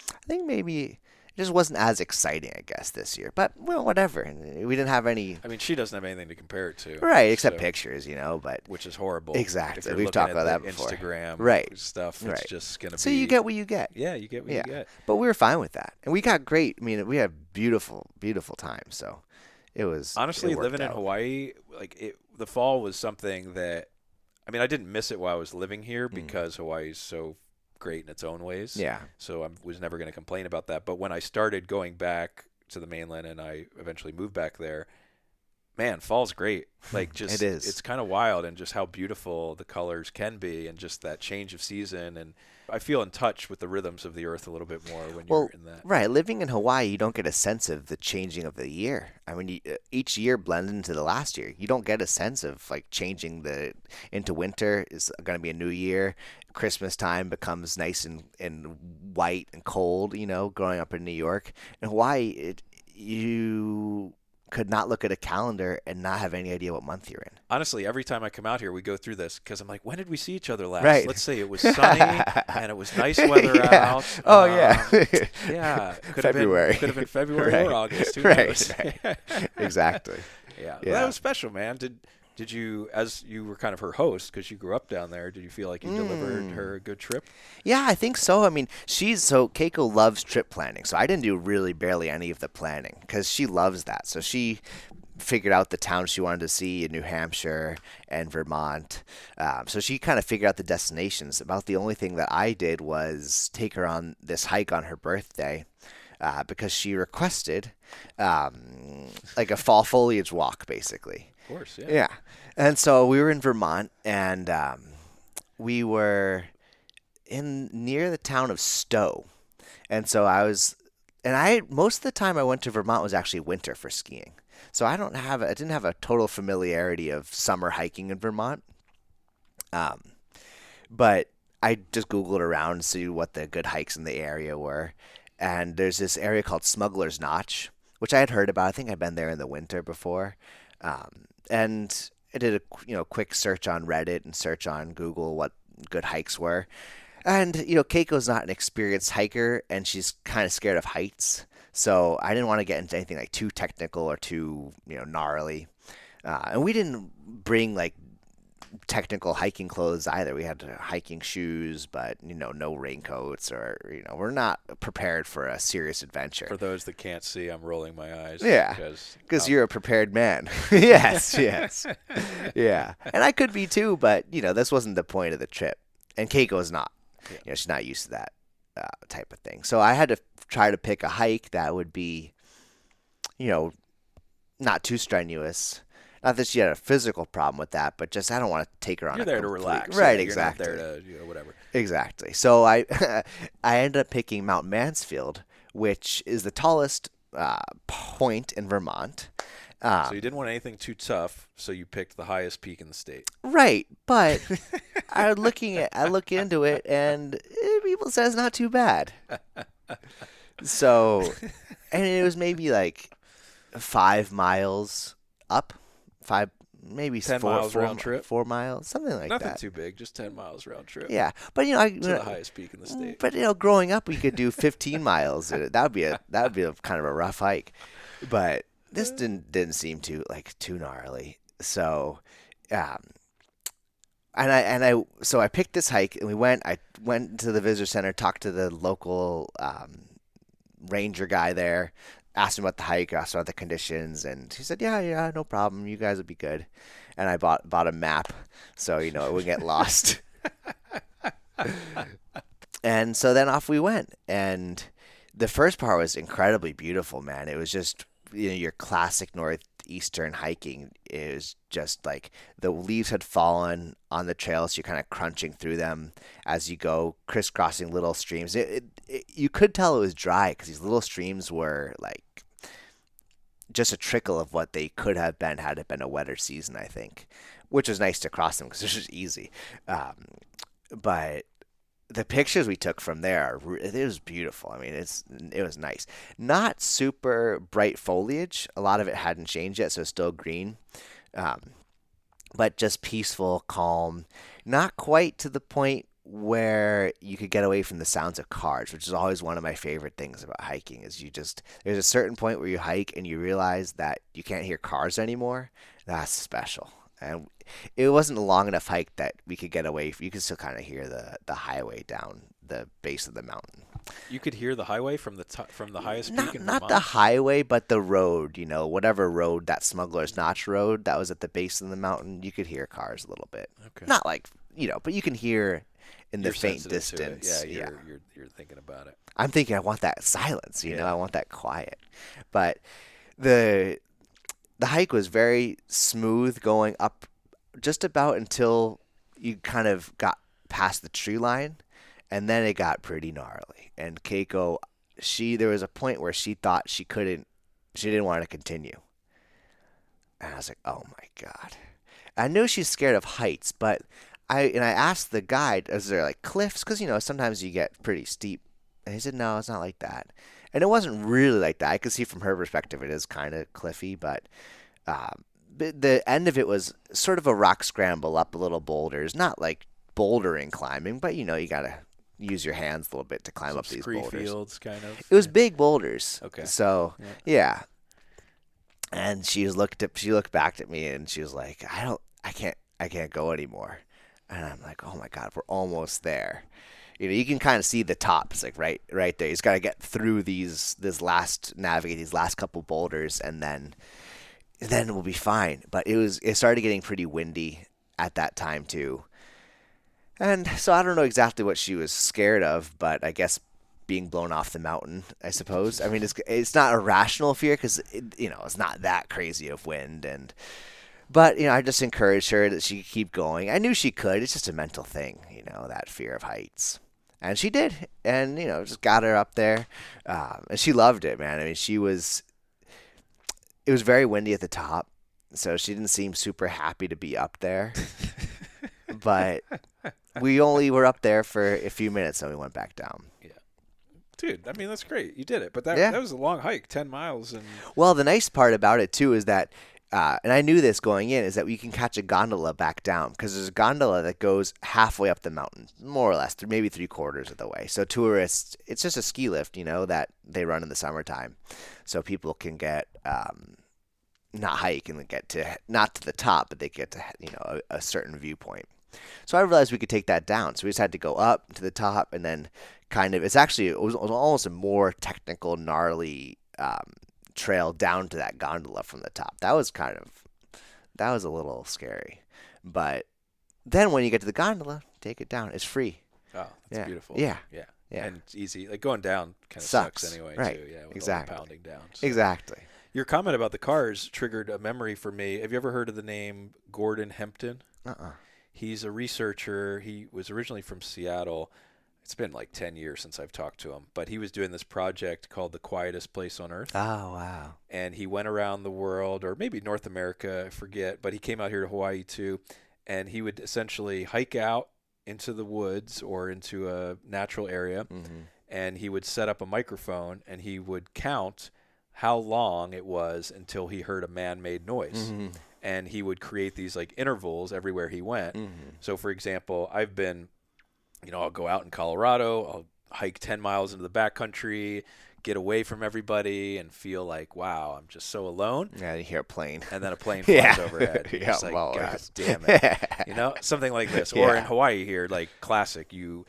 I think maybe it just wasn't as exciting, I guess, this year. But well, whatever. We didn't have any. I mean, she doesn't have anything to compare it to, Right, except so, pictures, But which is horrible. exactly, If you're we've looking talked at about the that before. Instagram Right, stuff, right. it's just gonna be. So you get what you get. Yeah, you get what you get. But we were fine with that, and we got great. I mean, we had beautiful, beautiful time. So it was Honestly, it worked living in out. Hawaii, the fall was something that, I mean, I didn't miss it while I was living here because Hawaii is so great in its own ways. Yeah. So I was never going to complain about that. But when I started going back to the mainland and I eventually moved back there, man, fall's great. Like, just It is. It's kind of wild, and just how beautiful the colors can be, and just that change of season. And I feel in touch with the rhythms of the earth a little bit more when Well, you're in that. right. Living in Hawaii, you don't get a sense of the changing of the year. I mean, each year blends into the last year. You don't get a sense of like changing into winter is going to be a new year. Christmas time becomes nice and white and cold. Growing up in New York, in Hawaii, you could not look at a calendar and not have any idea what month you're in. Honestly, every time I come out here, we go through this because I'm like, when did we see each other last? Right. Let's say it was sunny and it was nice weather Yeah. out. Oh, yeah. Yeah. February. Could have been February Right. or August. Who Right, knows? right. Exactly. Yeah. Yeah. Well, that was special, man. Did you, as you were kind of her host because you grew up down there, did you feel like you delivered her a good trip? Yeah, I think so. I mean, Keiko loves trip planning, so I didn't do really barely any of the planning because she loves that. So she figured out the towns she wanted to see in New Hampshire and Vermont. So she kind of figured out the destinations. About the only thing that I did was take her on this hike on her birthday. Because she requested like a fall foliage walk, basically. Of course, yeah. Yeah. And so we were in Vermont, and we were near the town of Stowe. And so most of the time I went to Vermont was actually winter for skiing. So I didn't have a total familiarity of summer hiking in Vermont. But I just Googled around to see what the good hikes in the area were. And there's this area called Smuggler's Notch, which I had heard about. I think I'd been there in the winter before. And I did a quick search on Reddit and search on Google what good hikes were. And, Keiko's not an experienced hiker, and she's kind of scared of heights. So I didn't want to get into anything like too technical or too, gnarly. And we didn't bring like technical hiking clothes either. We had hiking shoes, but no raincoats or we're not prepared for a serious adventure. For those that can't see, I'm rolling my eyes. Yeah, because you're a prepared man. Yes. Yeah, and I could be too, but this wasn't the point of the trip. And Keiko's not. Yeah. She's not used to that type of thing. So I had to try to pick a hike that would be, not too strenuous. Not that she had a physical problem with that, but just I don't want to take her on. You're there to relax, right? Yeah, Exactly. You're not there to whatever. Exactly. So I I ended up picking Mount Mansfield, which is the tallest point in Vermont. So you didn't want anything too tough, so you picked the highest peak in the state. Right, but I look into it, and people say it's not too bad. So, and it was maybe like 5 miles up. 10 miles round trip? 4 miles, something like Nothing that. too big, just 10 miles round trip. Yeah, but to the highest peak in the state. But growing up, we could do 15 miles. That would be a kind of a rough hike. But this didn't seem too gnarly. So, so I picked this hike, and I went to the visitor center, talked to the local ranger guy there. Asked him about the hike, asked about the conditions, and he said, yeah, no problem. You guys would be good. And I bought a map so, it wouldn't get lost. And so then off we went. And the first part was incredibly beautiful, man. It was just, your classic northeastern hiking. It was just like the leaves had fallen on the trail, so you're kind of crunching through them as you go, crisscrossing little streams. You could tell it was dry because these little streams were like just a trickle of what they could have been had it been a wetter season, I think, which was nice to cross them because it was just easy. But the pictures we took from there, it was beautiful. I mean, it was nice. Not super bright foliage. A lot of it hadn't changed yet, so it's still green. But just peaceful, calm. Not quite to the point where you could get away from the sounds of cars, which is always one of my favorite things about hiking. Is there's a certain point where you hike and you realize that you can't hear cars anymore. That's special. And it wasn't a long enough hike that we could get away. You could still kind of hear the highway down the base of the mountain. You could hear the highway from the highest peak in Not Vermont? the highway, but the road. Whatever road, that Smuggler's Notch road that was at the base of the mountain. You could hear cars a little bit. Okay. Not like but you can hear in the You're faint sensitive to it. distance. Yeah, you're thinking about it. I'm thinking I want that silence. Yeah. I want that quiet. But the hike was very smooth going up, just about until you kind of got past the tree line, and then it got pretty gnarly. And Keiko, there was a point where she thought she didn't want to continue. And I was like, oh my God. I knew she's scared of heights, but I asked the guide, is there like cliffs? Because, sometimes you get pretty steep. And he said, no, it's not like that. And it wasn't really like that. I could see from her perspective it is kind of cliffy, but the end of it was sort of a rock scramble up little boulders, not like bouldering climbing, but you got to use your hands a little bit to climb Some up these scree boulders. fields, kind of. It was big boulders. Okay. So, yeah. And she looked back at me and she was like, I can't go anymore. And I'm like, oh my God, we're almost there. You can kind of see the top. It's like right there. You just got to get through navigate these last couple boulders, and then we'll be fine. But it started getting pretty windy at that time too. And so I don't know exactly what she was scared of, but I guess being blown off the mountain, I suppose. I mean, it's not a rational fear because it's not that crazy of wind, but I just encouraged her that she could keep going. I knew she could. It's just a mental thing, that fear of heights. And she did, and just got her up there, and she loved it, man. I mean, it was very windy at the top, so she didn't seem super happy to be up there. But we only were up there for a few minutes, and we went back down. Yeah, dude. I mean, that's great. You did it, but that was a long hike, 10 miles, and well, the nice part about it too is that. And I knew this going in, is that we can catch a gondola back down because there's a gondola that goes halfway up the mountain, more or less, maybe 3/4 of the way. So tourists, it's just a ski lift, that they run in the summertime. So people can get, not hike and not to the top, but they get to, a certain viewpoint. So I realized we could take that down. So we just had to go up to the top and then it was almost a more technical, gnarly, trail down to that gondola from the top. That was a little scary. But then when you get to the gondola, take it down. It's free. Oh, that's beautiful. Yeah. And it's easy. Like going down kind of sucks anyway, right. Too. Yeah, with exactly. all the pounding down. So. Exactly. Your comment about the cars triggered a memory for me. Have you ever heard of the name Gordon Hempton? He's a researcher. He was originally from Seattle. It's been like 10 years since I've talked to him, but he was doing this project called The Quietest Place on Earth. Oh, wow. And he went around the world, or maybe North America, I forget, but he came out here to Hawaii too, and he would essentially hike out into the woods or into a natural area, and he would set up a microphone, and he would count how long it was until he heard a man-made noise. And he would create these like intervals everywhere he went. So, for example, I've been... I'll go out in Colorado, I'll hike 10 miles into the backcountry, get away from everybody, and feel like, wow, I'm just so alone. Yeah, you hear a plane. And then a plane flies overhead. Yeah, it's like, God damn it. Something like this. Or in Yeah. Hawaii here, like classic, you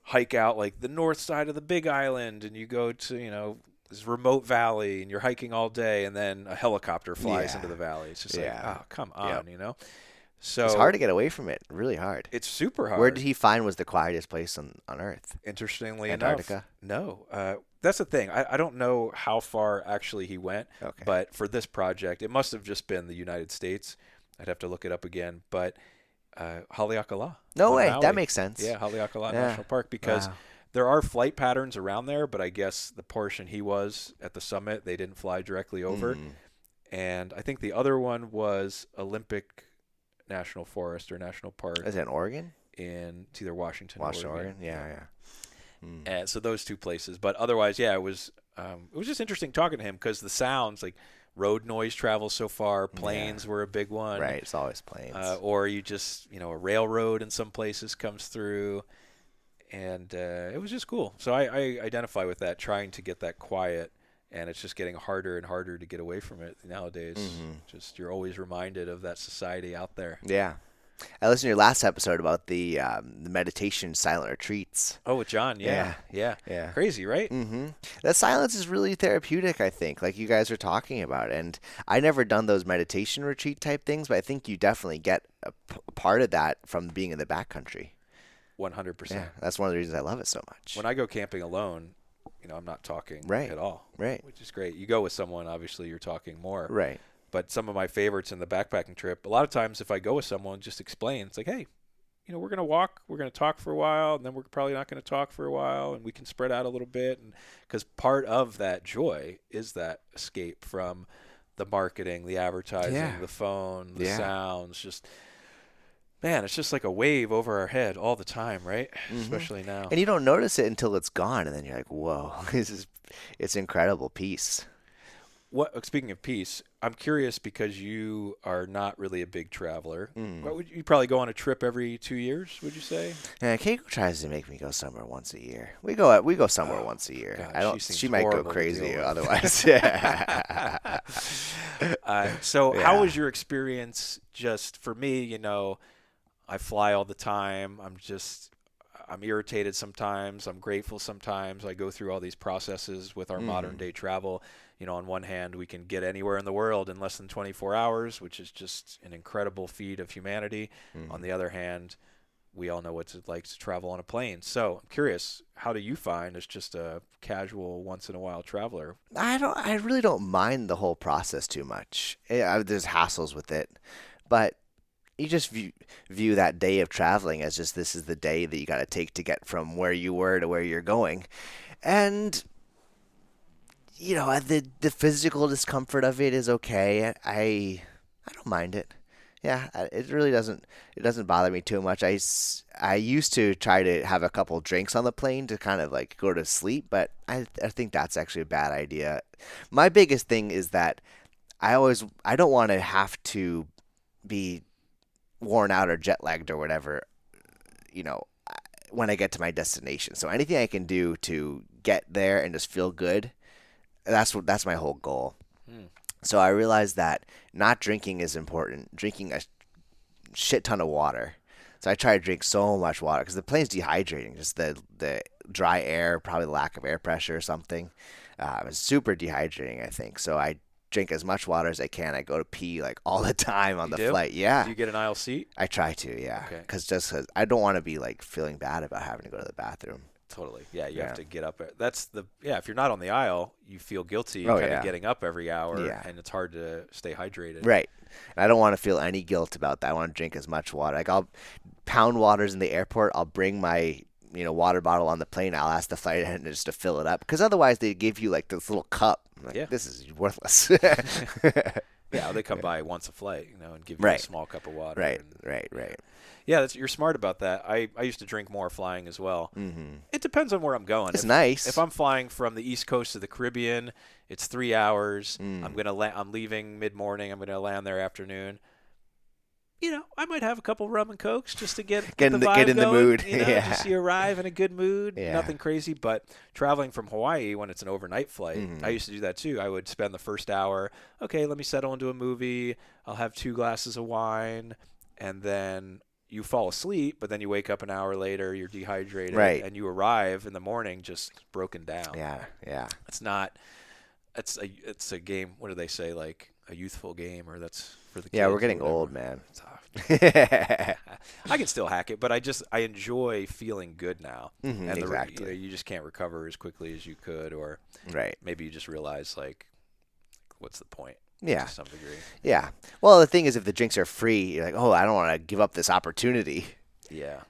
hike out like the north side of the Big Island, and you go to, this remote valley, and you're hiking all day, and then a helicopter flies into the valley. It's just like, oh, come on, So it's hard to get away from it. Really hard. It's super hard. Where did he find was the quietest place on Earth? Interestingly Antarctica? enough, no. That's the thing. I don't know how far actually he went, but for this project, it must have just been the United States. I'd have to look it up again. But Haleakala. No way. Maui. That makes sense. Yeah, Haleakala National Park, because there are flight patterns around there, but I guess the portion he was at the summit, they didn't fly directly over. And I think the other one was Olympic National Forest or National Park. Is it in Oregon? It's either Washington or Oregon. Yeah. And so those two places. But otherwise, it was just interesting talking to him because the sounds, like road noise travels so far. Planes were a big one. Right, it's always planes. Or you just, a railroad in some places comes through. and it was just cool. So I identify with that, trying to get that quiet, and it's just getting harder and harder to get away from it nowadays. Just you're always reminded of that society out there. Yeah. I listened to your last episode about the meditation silent retreats. Oh, with John, yeah. Crazy, right? That silence is really therapeutic, I think, like you guys are talking about. And I never done those meditation retreat type things, but I think you definitely get a part of that from being in the backcountry. 100%. Yeah, that's one of the reasons I love it so much. When I go camping alone, I'm not talking at all. Right. Which is great. You go with someone, obviously, you're talking more. Right. But some of my favorites in the backpacking trip, a lot of times if I go with someone, just explain. It's like, hey, we're going to walk, we're going to talk for a while, and then we're probably not going to talk for a while, and we can spread out a little bit. And because part of that joy is that escape from the marketing, the advertising, the phone, the sounds. Just, man, it's just like a wave over our head all the time, right? Especially now. And you don't notice it until it's gone, and then you're like, whoa, it's incredible peace. Speaking of peace, I'm curious because you are not really a big traveler. You probably go on a trip every 2 years, would you say? Yeah, Keiko tries to make me go somewhere once a year. We go somewhere once a year. God, she might go crazy otherwise. How was your experience? Just for me, I fly all the time. I'm irritated sometimes. I'm grateful sometimes. I go through all these processes with our modern day travel. On one hand, we can get anywhere in the world in less than 24 hours, which is just an incredible feat of humanity. On the other hand, we all know what it's like to travel on a plane. So I'm curious, how do you find as just a casual, once in a while traveler? I really don't mind the whole process too much. There's hassles with it, but you just view that day of traveling as just this is the day that you got to take to get from where you were to where you're going. And the physical discomfort of it is okay. I don't mind it. Yeah, it really doesn't bother me too much. I used to try to have a couple drinks on the plane to kind of like go to sleep, but I think that's actually a bad idea. My biggest thing is that I don't want to have to be worn out or jet lagged or whatever, when I get to my destination. So anything I can do to get there and just feel good, that's my whole goal. So I realized that not drinking is important. Drinking a shit ton of water. So I try to drink so much water because the plane's dehydrating. Just the dry air, probably the lack of air pressure or something. It's super dehydrating, I think. So I drink as much water as I can. I go to pee like all the time on the flight. Yeah. Do you get an aisle seat? I try to, yeah. Okay. Because I don't want to be like feeling bad about having to go to the bathroom. Totally. Yeah, you have to get up. If you're not on the aisle, you feel guilty kind of getting up every hour, and it's hard to stay hydrated. Right. And I don't want to feel any guilt about that. I want to drink as much water. Like I'll pound waters in the airport. I'll bring my water bottle on the plane. I'll ask the flight attendant just to fill it up because otherwise they give you like this little cup. Like, this is worthless. Yeah, they come by once a flight, and give you a small cup of water. Right. Yeah, you're smart about that. I used to drink more flying as well. It depends on where I'm going. It's nice. If I'm flying from the East Coast to the Caribbean, it's 3 hours. I'm leaving mid-morning. I'm gonna land there afternoon. I might have a couple rum and cokes just to get the vibe get in going, the mood. Just you arrive in a good mood. Nothing crazy. But traveling from Hawaii when it's an overnight flight, I used to do that too. I would spend the first hour. Okay, let me settle into a movie. I'll have 2 glasses of wine, and then you fall asleep, but then you wake up an hour later, you're dehydrated, and you arrive in the morning just broken down. Yeah. It's a game. What do they say? Like a youthful game, or that's for the kids. Yeah, we're getting old, man. I can still hack it, but I enjoy feeling good now. And exactly. You just can't recover as quickly as you could, or maybe you just realize like, what's the point? Yeah. To some degree. Yeah. Well, the thing is, if the drinks are free, you're like, oh, I don't want to give up this opportunity. Yeah.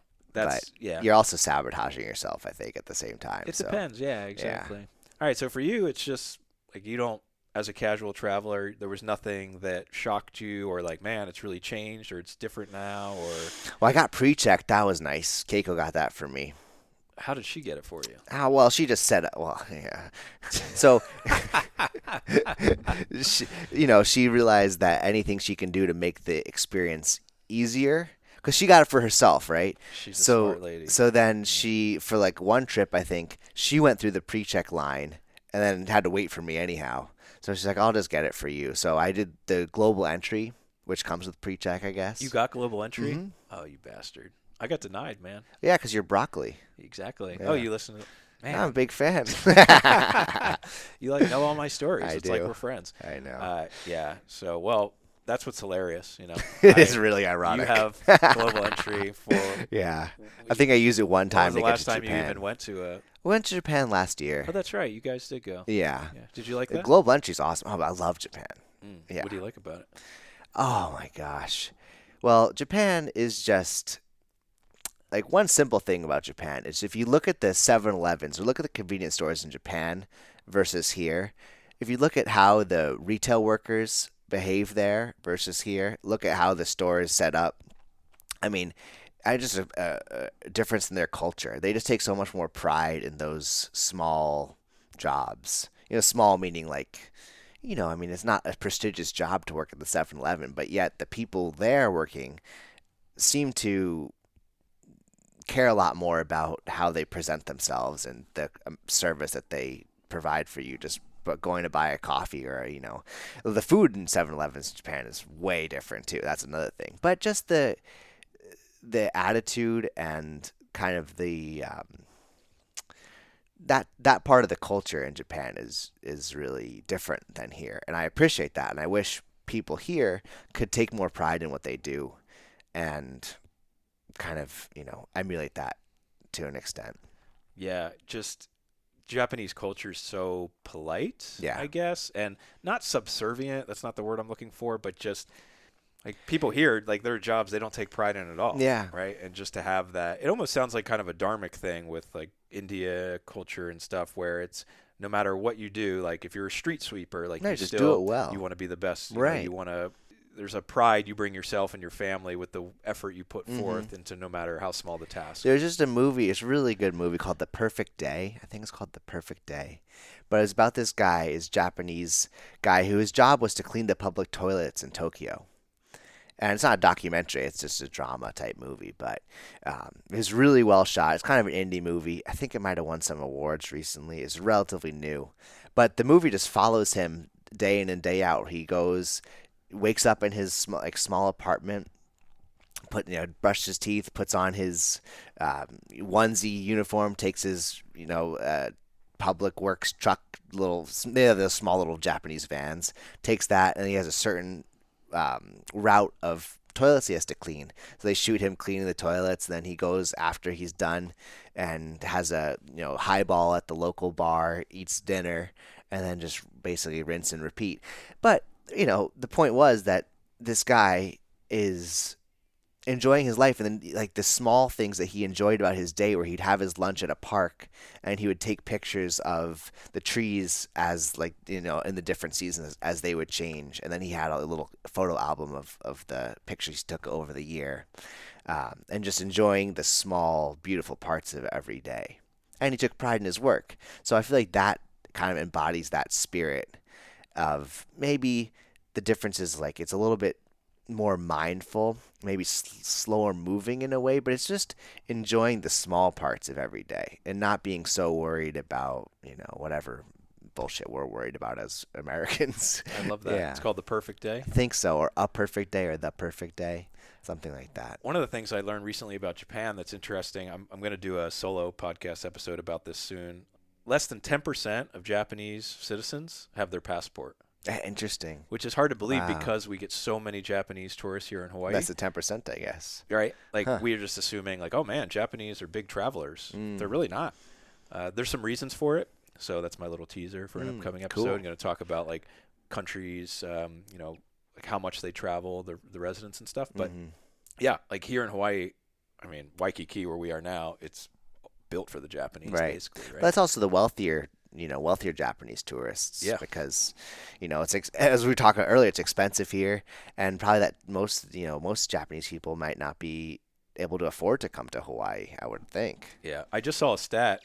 You're also sabotaging yourself, I think, at the same time. It depends. Yeah, exactly. Yeah. All right. So for you, it's just like you don't, as a casual traveler, there was nothing that shocked you or like, man, it's really changed or it's different now or. Well, I got pre-checked. That was nice. Keiko got that for me. How did she get it for you? Well, she just said, well, yeah. So, she realized that anything she can do to make the experience easier, because she got it for herself, right? She's a smart lady. So then she, for like one trip, I think she went through the pre-check line and then had to wait for me anyhow. So she's like, I'll just get it for you. So I did the global entry, which comes with pre-check, I guess. You got global entry? Mm-hmm. Oh, you bastard! I got denied, man. Yeah, because you're broccoli. Exactly. Yeah. Oh, you listen to. Man. I'm a big fan. You like know all my stories. I It's do. like we're friends. I know. Yeah. So, well, that's what's hilarious. It is really ironic. You have global entry for. Yeah. I think I used it one time When to was get the to last time Japan. you even went to a? We went to Japan last year. Oh, that's right. You guys did go. Yeah. Did you like that? Global entry's awesome. Oh, I love Japan. Yeah. What do you like about it? Oh my gosh. Well, Japan is just like one simple thing about Japan is if you look at the 7-Elevens or look at the convenience stores in Japan versus here, if you look at how the retail workers behave there versus here, look at how the store is set up. I mean, I just a difference in their culture. They just take so much more pride in those small jobs. Small meaning like, I mean, it's not a prestigious job to work at the 7-Eleven, but yet the people there working seem to care a lot more about how they present themselves and the service that they provide for you just going to buy a coffee or, the food in 7-Elevens in Japan is way different too. That's another thing. But just the attitude and kind of the that part of the culture in Japan is really different than here, and I appreciate that, and I wish people here could take more pride in what they do and kind of emulate that to an extent. Yeah, just Japanese culture is so polite, I guess, and not subservient. That's not the word I'm looking for, but just like people here, like their jobs, they don't take pride in at all. Yeah. Right. And just to have that, it almost sounds like kind of a dharmic thing with like India culture and stuff where it's no matter what you do, like if you're a street sweeper, like you just still do it well. You want to be the best. Right. You want to. There's a pride you bring yourself and your family with the effort you put forth into no matter how small the task. There's just a movie, it's a really good movie called The Perfect Day. I think it's called The Perfect Day. But it's about this guy, this Japanese guy whose job was to clean the public toilets in Tokyo. And it's not a documentary, it's just a drama type movie. But it's really well shot. It's kind of an indie movie. I think it might have won some awards recently. It's relatively new. But the movie just follows him day in and day out. He wakes up in his small apartment, brushes his teeth, puts on his onesie uniform, takes his public works truck, they have those small little Japanese vans, takes that, and he has a certain route of toilets he has to clean. So they shoot him cleaning the toilets, then he goes after he's done and has a highball at the local bar, eats dinner, and then just basically rinse and repeat. But the point was that this guy is enjoying his life, and then like the small things that he enjoyed about his day, where he'd have his lunch at a park and he would take pictures of the trees as in the different seasons as they would change, and then he had a little photo album of the pictures he took over the year, and just enjoying the small beautiful parts of every day. And he took pride in his work, so I feel like that kind of embodies that spirit of maybe the difference is like it's a little bit more mindful, maybe slower moving in a way, but it's just enjoying the small parts of every day and not being so worried about whatever bullshit we're worried about as Americans. I love that. Yeah. It's called The Perfect Day. I think so, or A Perfect Day, or The Perfect Day, something like that. One of the things I learned recently about Japan that's interesting, I'm going to do a solo podcast episode about this soon. Less than 10% of Japanese citizens have their passport. Interesting. Which is hard to believe because we get so many Japanese tourists here in Hawaii. That's the 10%, I guess. Right? Like, we're just assuming, like, oh, man, Japanese are big travelers. They're really not. There's some reasons for it. So that's my little teaser for an upcoming episode. Cool. I'm going to talk about, like, countries, like how much they travel, the residents and stuff. But, yeah, like here in Hawaii, I mean, Waikiki, where we are now, it's built for the Japanese, basically. Right? But that's also the wealthier Japanese tourists. Yeah. Because, it's as we were talking earlier, it's expensive here, and probably that most Japanese people might not be able to afford to come to Hawaii, I would think. Yeah. I just saw a stat.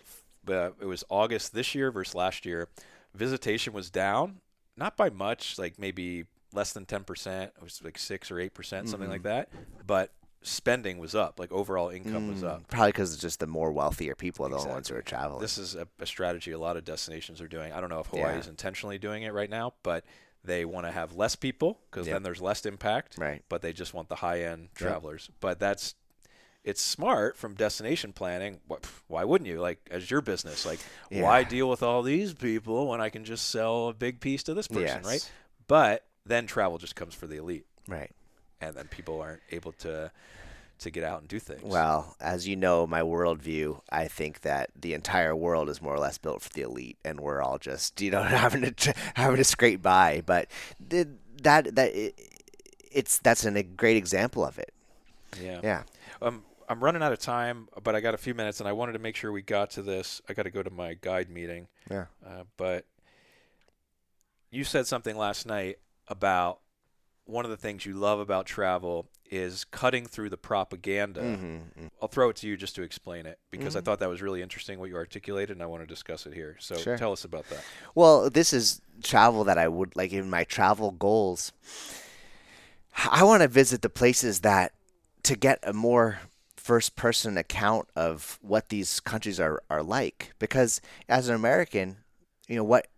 It was August this year versus last year. Visitation was down, not by much, like maybe less than 10%. It was like 6 or 8%, something like that. But spending was up, like overall income was up. Probably because it's just the more wealthier people are the Exactly. ones who are traveling. This is a strategy a lot of destinations are doing. I don't know if Hawaii is intentionally doing it right now, but they want to have less people because then there's less impact. Right. But they just want the high-end travelers. But it's smart from destination planning. Why wouldn't you? Like, as your business, like, why deal with all these people when I can just sell a big piece to this person, right? But then travel just comes for the elite. Right. And then people aren't able to get out and do things. Well, as you know, my worldview, I think that the entire world is more or less built for the elite, and we're all just, having to scrape by. But that's a great example of it. Yeah. Yeah. I'm running out of time, but I got a few minutes, and I wanted to make sure we got to this. I got to go to my guide meeting. Yeah. But you said something last night about one of the things you love about travel is cutting through the propaganda. Mm-hmm. I'll throw it to you just to explain it because I thought that was really interesting what you articulated, and I want to discuss it here. So tell us about that. Well, this is travel that I would like in my travel goals. I want to visit the places that to get a more first-person account of what these countries are like. Because as an American, what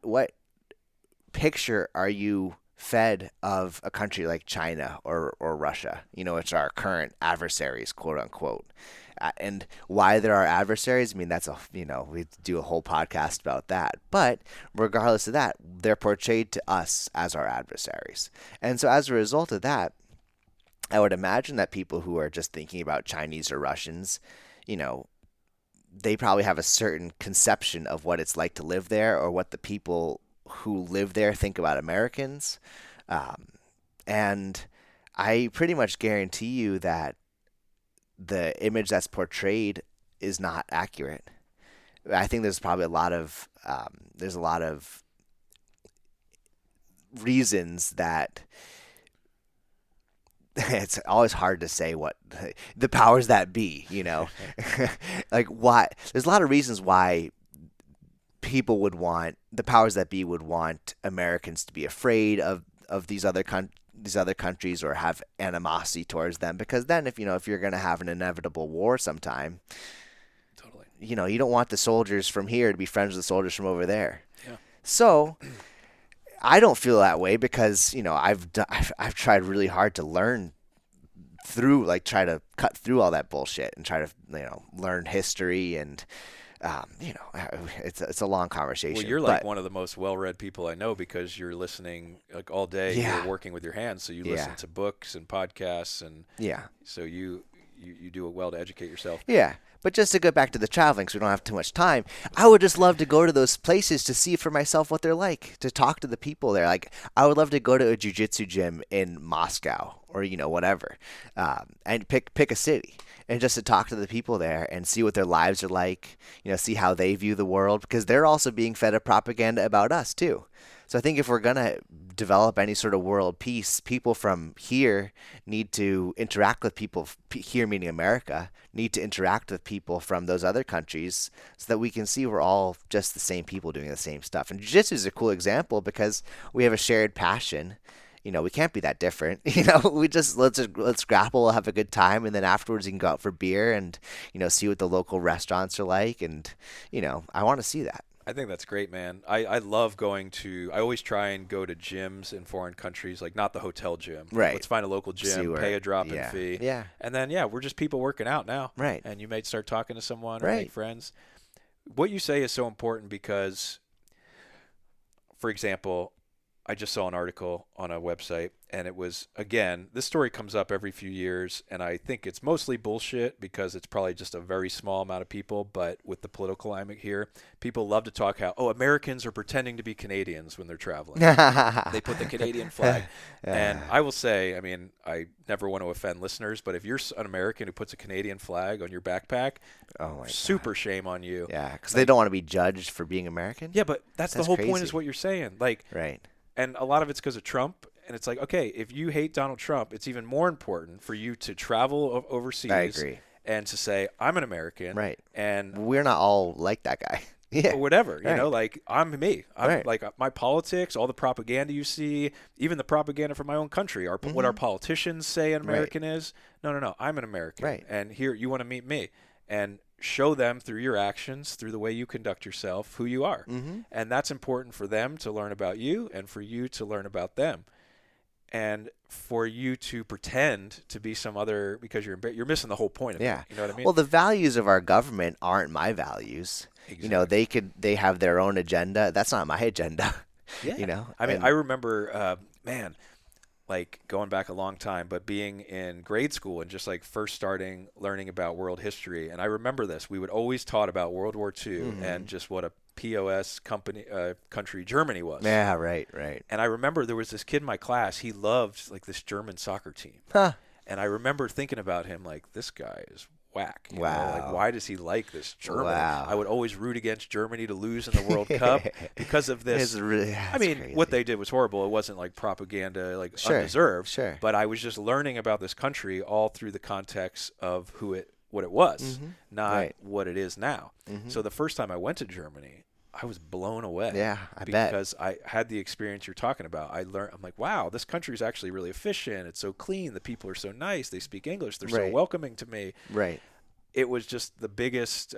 picture are you fed of a country like China or Russia? It's our current adversaries, quote unquote. And why they're our adversaries, I mean, that's we do a whole podcast about that. But regardless of that, they're portrayed to us as our adversaries. And so as a result of that, I would imagine that people who are just thinking about Chinese or Russians, they probably have a certain conception of what it's like to live there or what the people who live there think about Americans. And I pretty much guarantee you that the image that's portrayed is not accurate. I think there's probably a lot of reasons that it's always hard to say what the powers that be, like why there's a lot of reasons why people would want the powers that be would want Americans to be afraid of these other countries or have animosity towards them, because then if you're going to have an inevitable war sometime, totally, you don't want the soldiers from here to be friends with the soldiers from over there. Yeah. So I don't feel that way because I've tried really hard to learn through, like, try to cut through all that bullshit and try to learn history and it's a long conversation. Well, you're like one of the most well-read people I know because you're listening like all day. Yeah. You're working with your hands, so you listen to books and podcasts, and so you do it well to educate yourself. Yeah. But just to go back to the traveling, because we don't have too much time, I would just love to go to those places to see for myself what they're like, to talk to the people there. Like, I would love to go to a jiu-jitsu gym in Moscow or, whatever, and pick a city and just to talk to the people there and see what their lives are like, see how they view the world, because they're also being fed a propaganda about us too. So I think if we're going to develop any sort of world peace, people from here need to interact with people here, meaning America, need to interact with people from those other countries so that we can see we're all just the same people doing the same stuff. And jiu-jitsu is a cool example because we have a shared passion. We can't be that different. We just let's grapple, have a good time, and then afterwards you can go out for beer and see what the local restaurants are like, and I want to see that. I think that's great, man. I love going to – I always try and go to gyms in foreign countries, like not the hotel gym. Right. Let's find a local gym, pay a drop-in fee. Yeah. And then, we're just people working out now. Right. And you may start talking to someone or right. make friends. What you say is so important because, for example, I just saw an article on a website, and it was, again, this story comes up every few years, and I think it's mostly bullshit because it's probably just a very small amount of people, but with the political climate here, people love to talk how, Americans are pretending to be Canadians when they're traveling. They put the Canadian flag. And I will say, I mean, I never want to offend listeners, but if you're an American who puts a Canadian flag on your backpack, super shame on you. Yeah, because they don't want to be judged for being American? Yeah, but that's the whole crazy. point is what you're saying. Like, right. And a lot of it's because of Trump. And it's like, okay, if you hate Donald Trump, it's even more important for you to travel overseas. I agree. And to say, I'm an American. Right. And we're not all like that guy. Yeah. or whatever. You Right. know, like I'm me. I'm Right. like my politics, all the propaganda you see, even the propaganda from my own country, what our politicians say an Right. American is. No, no, no. I'm an American, Right. and here you want to meet me, and show them through your actions, through the way you conduct yourself, who you are, and that's important for them to learn about you, and for you to learn about them. And for you to pretend to be some other because you're missing the whole point of Yeah. it. You know what I mean? Well, the values of our government aren't my values. Exactly. You know, they have their own agenda. That's not my agenda. Yeah. You know. I mean, I remember, man, like going back a long time, but being in grade school and just like first starting learning about world history. And I remember this. We would always taught about World War II and just what a POS country Germany was. Yeah. Right. Right. And I remember there was this kid in my class. He loved like this German soccer team. Huh. And I remember thinking about him like, this guy is whack. You know? Wow. Like, why does he like this Germany? Wow. I would always root against Germany to lose in the World Cup because of this. I mean, crazy. what they did was horrible. It wasn't like propaganda, like Sure, undeserved. sure. But I was just learning about this country all through the context of what it was, not Right. what it is now. So the first time I went to Germany, I was blown away. Yeah, I bet. Because I had the experience you're talking about. I'm like, wow, this country is actually really efficient. It's so clean. The people are so nice. They speak English. They're so Right. welcoming to me. Right. It was just the biggest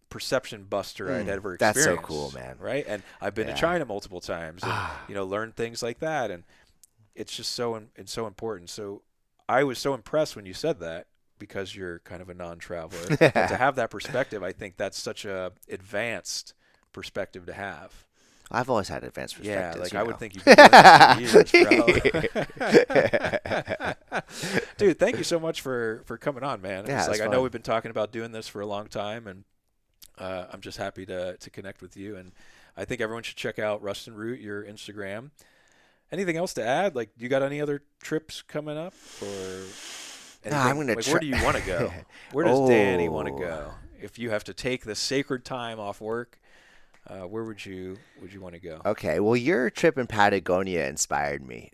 perception buster I'd ever experienced. That's so cool, man. Right? And I've been to China multiple times and, learned things like that. And it's just so important. So I was so impressed when you said that because you're kind of a non-traveler. But to have that perspective, I think that's such a advanced perspective to have. I've always had advanced perspectives. Yeah, like you I know. would think you've been doing this for years, bro. Dude, thank you so much for coming on, man. Yeah, It's it was like I know fun. we've been talking about doing this for a long time, and I'm just happy to connect with you. And I think everyone should check out Rust and Root, your Instagram. Anything else to add? Like, you got any other trips coming up, or anything? I'm gonna like, where do you want to go? Where does Danny want to go? If you have to take the sacred time off work, where would you want to go? Okay, well, your trip in Patagonia inspired me.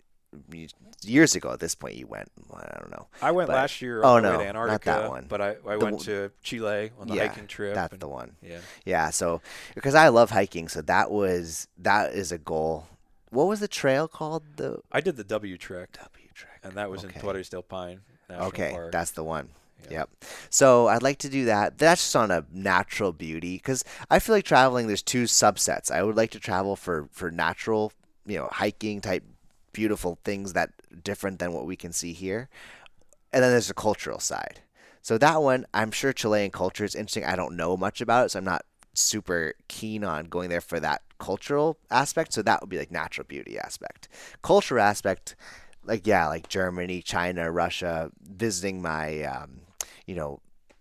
Years ago, at this point, you went. Well, I don't know. I went But- last year Oh, on the way no, to not Antarctica, that one. but I went to Chile on the Yeah, hiking trip. That's and- the one. Yeah. Yeah, so because I love hiking, so that is a goal. What was the trail called? The I did the W Trek, W Trek. and that was in Okay. Torres del Paine National Okay, Park. that's the one. Yeah. Yep. So I'd like to do that. That's just on a natural beauty because I feel like traveling. There's two subsets. I would like to travel for natural, hiking type, beautiful things that different than what we can see here, and then there's the cultural side. So that one, I'm sure Chilean culture is interesting. I don't know much about it, so I'm not super keen on going there for that cultural aspect. So that would be like natural beauty aspect. Cultural aspect, like Germany, China, Russia, visiting my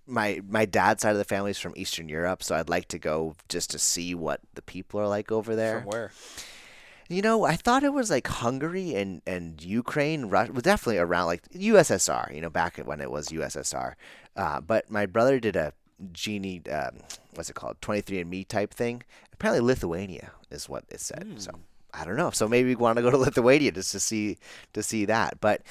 my dad's side of the family is from Eastern Europe, so I'd like to go just to see what the people are like over there. From where? I thought it was like Hungary and Ukraine, Russia, well, definitely around like USSR, back when it was USSR. But my brother did a genie, what's it called, 23andMe type thing. Apparently Lithuania is what it said. So I don't know. So maybe we want to go to Lithuania just to see that. But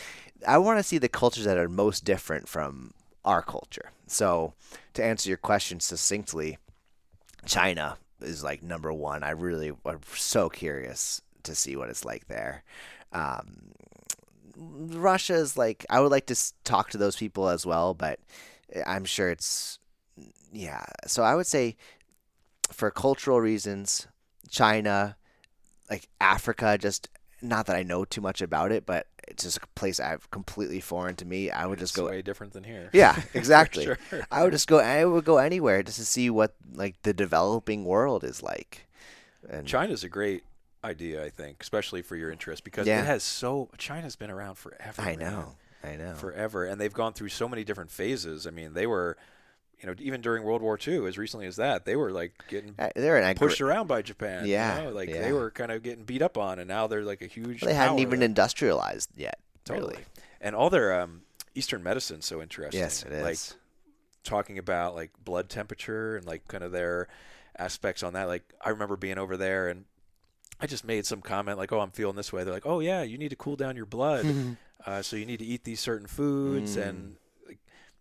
I want to see the cultures that are most different from our culture. So to answer your question succinctly, China is like number one. I'm so curious to see what it's like there. Russia is like, I would like to talk to those people as well, but I'm sure it's, yeah. So I would say for cultural reasons, China, like Africa, just not that I know too much about it, but it's just a place I've completely foreign to me. I would just go way different than here. Yeah, exactly. Sure. I would go anywhere just to see what like the developing world is like. And China's a great idea, I think, especially for your interest because Yeah. it has China's been around forever. I man. know. Forever, and they've gone through so many different phases. I mean, they were, even during World War II, as recently as that, they were like getting they're pushed around by Japan. Yeah, like yeah. they were kind of getting beat up on, and now they're like a huge. They hadn't power. even industrialized yet. Totally. Really. And all their Eastern medicine's so interesting. Yes, it is. Like talking about like blood temperature and like kind of their aspects on that. Like I remember being over there and I just made some comment like, "Oh, I'm feeling this way." They're like, "Oh yeah, you need to cool down your blood, so you need to eat these certain foods." And like,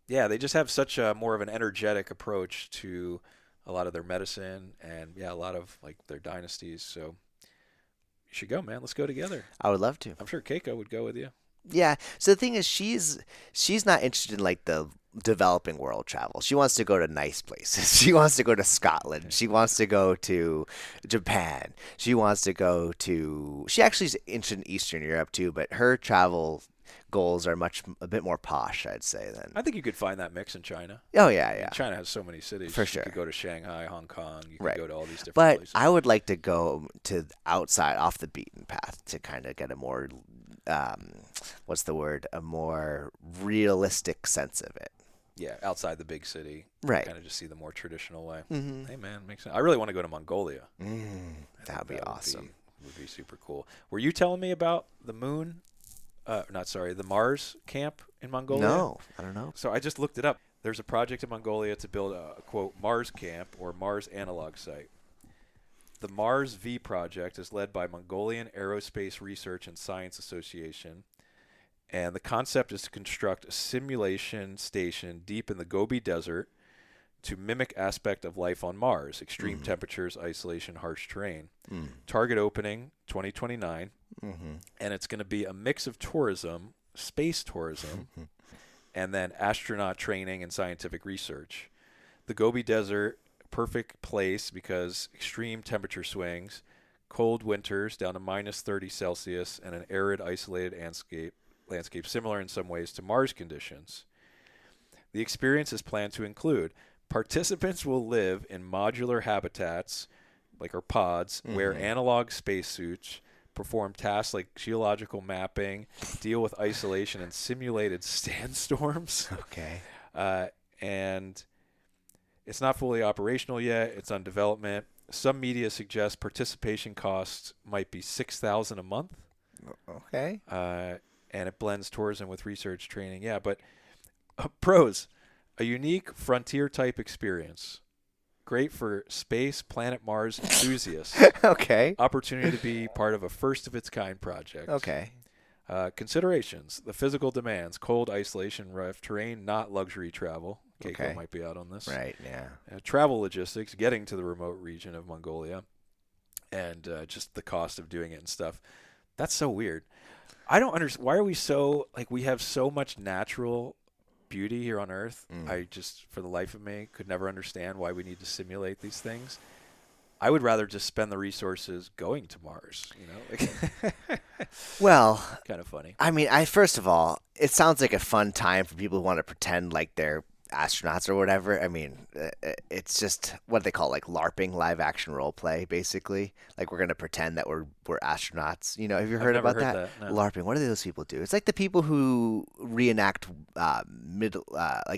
yeah, they just have such a more of an energetic approach to a lot of their medicine, and yeah, a lot of like their dynasties. So you should go, man. Let's go together. I would love to. I'm sure Keiko would go with you. Yeah. So the thing is, she's not interested in like the developing world travel. She wants to go to nice places. She wants to go to Scotland. She wants to go to Japan. She wants to go to. She actually is interested in Eastern Europe too, but her travel goals are a bit more posh, I'd say. Than. I think you could find that mix in China. Oh yeah, I mean, yeah. China has so many cities. For sure. You could go to Shanghai, Hong Kong. You could Right. go to all these different But places. I would like to go to outside, off the beaten path, to kind of get a more, what's the word? A more realistic sense of it. Yeah, outside the big city. Right. Kind of just see the more traditional way. Mm-hmm. Hey, man, makes sense. I really want to go to Mongolia. That would be awesome. Would be super cool. Were you telling me about the moon? The Mars camp in Mongolia? No, I don't know. So I just looked it up. There's a project in Mongolia to build a, quote, Mars camp or Mars analog site. The Mars V project is led by Mongolian Aerospace Research and Science Association. And the concept is to construct a simulation station deep in the Gobi Desert to mimic aspect of life on Mars, extreme temperatures, isolation, harsh terrain. Target opening 2029. And it's going to be a mix of tourism, space tourism, and then astronaut training and scientific research. The Gobi Desert, perfect place because extreme temperature swings, cold winters down to minus 30 Celsius, and an arid, isolated landscape similar in some ways to Mars conditions. The experience is planned to include participants will live in modular habitats, like our pods, wear analog spacesuits, perform tasks like geological mapping, deal with isolation and simulated sandstorms. Okay. And it's not fully operational yet. It's on development. Some media suggest participation costs might be $6,000 a month. Okay. And it blends tourism with research training. Yeah, but pros, a unique frontier-type experience. Great for space, planet Mars enthusiasts. Okay. Opportunity to be part of a first-of-its-kind project. Okay. Considerations. The physical demands. Cold, isolation, rough terrain, not luxury travel. Keiko Okay. might be out on this. Right, yeah. Travel logistics, getting to the remote region of Mongolia, and just the cost of doing it and stuff. That's so weird. I don't understand. Why are we so, like, we have so much natural beauty here on Earth. I just, for the life of me, could never understand why we need to simulate these things. I would rather just spend the resources going to Mars, you know? Like Well, kind of funny. I mean, first of all, it sounds like a fun time for people who want to pretend like they're astronauts or whatever. I mean, it's just what they call like LARPing, live action role play, basically. Like we're gonna pretend that we're astronauts. You know, have you heard never about heard that? that, no. LARPing. What do those people do? It's like the people who reenact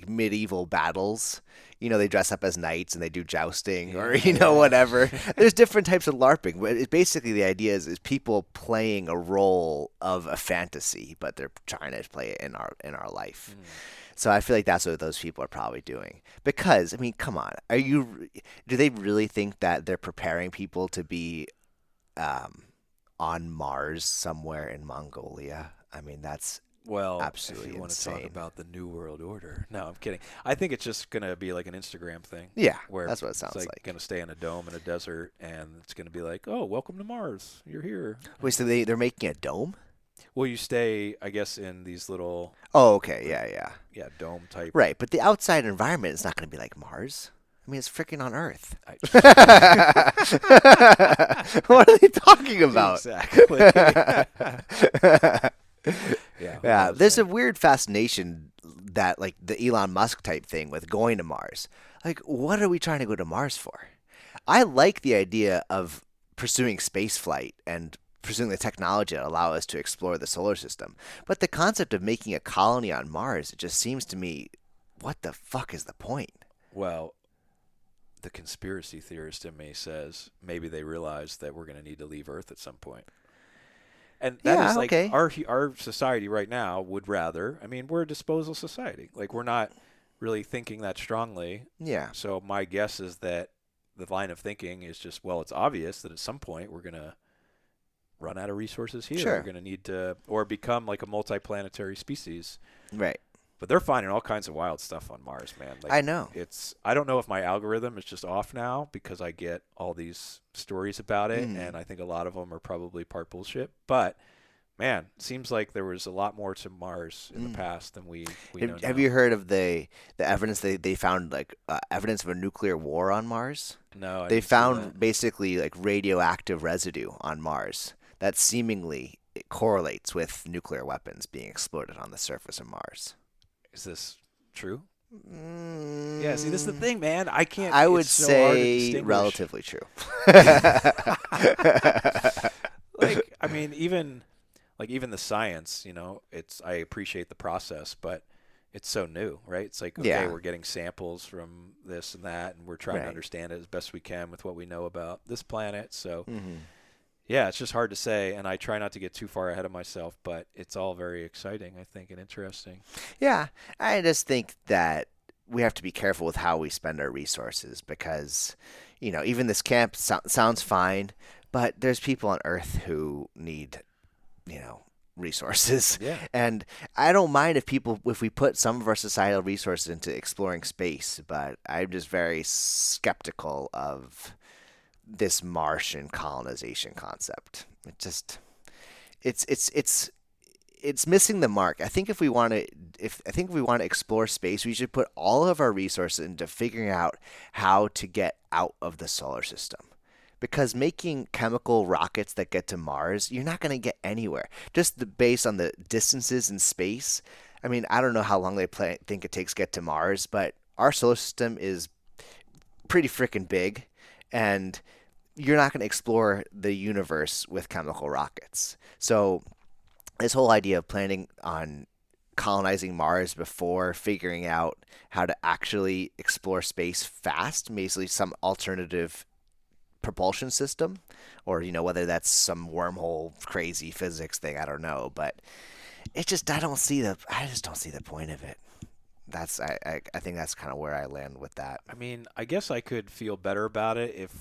medieval battles. You know, they dress up as knights and they do jousting or whatever. There's different types of LARPing, but basically the idea is people playing a role of a fantasy, but they're trying to play it in our life. So I feel like that's what those people are probably doing. Because, I mean, come on. Do they really think that they're preparing people to be on Mars somewhere in Mongolia? I mean, that's absolutely if you want to insane. talk about the New World Order. No, I'm kidding. I think it's just going to be like an Instagram thing. Yeah, where that's what it sounds it's like. going to stay in a dome in a desert, and it's going to be like, oh, welcome to Mars. You're here. Wait, so they're making a dome? Well, you stay, I guess, in these little Oh, okay. Yeah. dome type. Right, but the outside environment is not going to be like Mars. I mean, it's freaking on Earth. What are they talking about? Exactly. Yeah, there's a weird fascination that, like, the Elon Musk type thing with going to Mars. Like, what are we trying to go to Mars for? I like the idea of pursuing space flight and pursuing the technology that allow us to explore the solar system. But the concept of making a colony on Mars, it just seems to me, what the fuck is the point? Well, the conspiracy theorist in me says maybe they realize that we're going to need to leave Earth at some point. And that is like okay. our society right now would rather. I mean, we're a disposal society. Like, we're not really thinking that strongly. Yeah. So my guess is that the line of thinking is just, well, it's obvious that at some point we're going to run out of resources here. Sure. We're going to need to, or become like a multiplanetary species. Right. But they're finding all kinds of wild stuff on Mars, man. Like, I know. I don't know if my algorithm is just off now because I get all these stories about it, and I think a lot of them are probably part bullshit. But man, seems like there was a lot more to Mars in the past than we know now. Have you heard of the evidence they found, like evidence of a nuclear war on Mars? No, I They didn't see found that. basically like radioactive residue on Mars that seemingly correlates with nuclear weapons being exploded on the surface of Mars. Is this true? Yeah, see, this is the thing, man. I can't. I would it's so hard to say distinguish. relatively true. Like, I mean, even the science, I appreciate the process, but it's so new, right? It's like, okay, Yeah. we're getting samples from this and that, and we're trying to Right. understand it as best we can with what we know about this planet. So, Mm-hmm. yeah, it's just hard to say, and I try not to get too far ahead of myself, but it's all very exciting, I think, and interesting. Yeah, I just think that we have to be careful with how we spend our resources because, even this camp sounds fine, but there's people on Earth who need, resources. Yeah. And I don't mind if we put some of our societal resources into exploring space, but I'm just very skeptical of this Martian colonization concept. It's missing the mark. I think if we want to explore space, we should put all of our resources into figuring out how to get out of the solar system. Because making chemical rockets that get to Mars, you're not going to get anywhere. Just based on the distances in space. I mean, I don't know how long they think it takes to get to Mars, but our solar system is pretty freaking big, and you're not going to explore the universe with chemical rockets. So this whole idea of planning on colonizing Mars before figuring out how to actually explore space fast, basically some alternative propulsion system, or whether that's some wormhole crazy physics thing, I don't know, but I just don't see the point of it. I think that's kind of where I land with that. I mean, I guess I could feel better about it if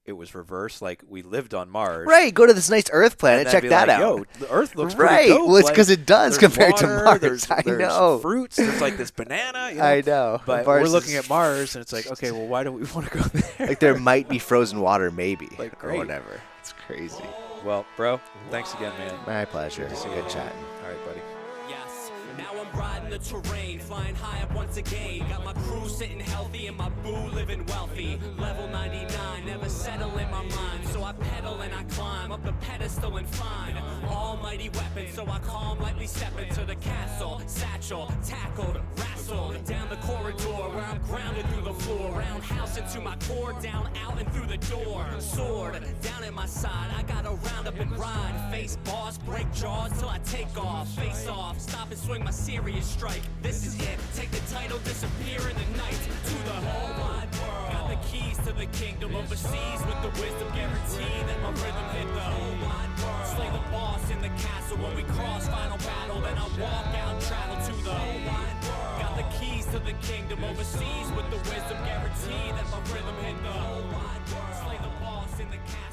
it was reversed, like we lived on Mars. Right, go to this nice Earth planet, and check be that like, out. Yo, the Earth looks right. pretty dope. Well, it's like, because it does there's compared water, to Mars. There's I know. fruits. There's like this banana. I know. But Mars we're looking at Mars, and it's like, okay, well, why don't we want to go there? Like there might be frozen water, maybe, Like, or great. whatever. It's crazy. Well, bro, thanks again, man. My pleasure. See you Good again. chatting. All right, buddy. Yes, now I'm riding the terrain, flying high up once again. Got my crew sitting healthy and my boo living wealthy. Level 99, never settle in my mind. So I pedal and I climb up the pedestal and find almighty weapons. So I calm, lightly step into the castle. Satchel, tackled, wrestled down the corridor where I'm grounded through the floor. Roundhouse into my core, down, out, and through the door. Sword down at my side, I gotta round up and ride. Face boss, break jaws till I take off. Face off, stop and swing my serious strike. This is it, take the title, disappear in the night. To the whole wide world. Got the keys to the kingdom overseas with the wisdom guarantee that my rhythm hit the whole wide world. Slay the boss in the castle when we cross final battle. Then I walk out, travel to the whole wide world. Got the keys to the kingdom overseas with the wisdom guarantee that my rhythm hit the whole wide world. Slay the boss in the castle.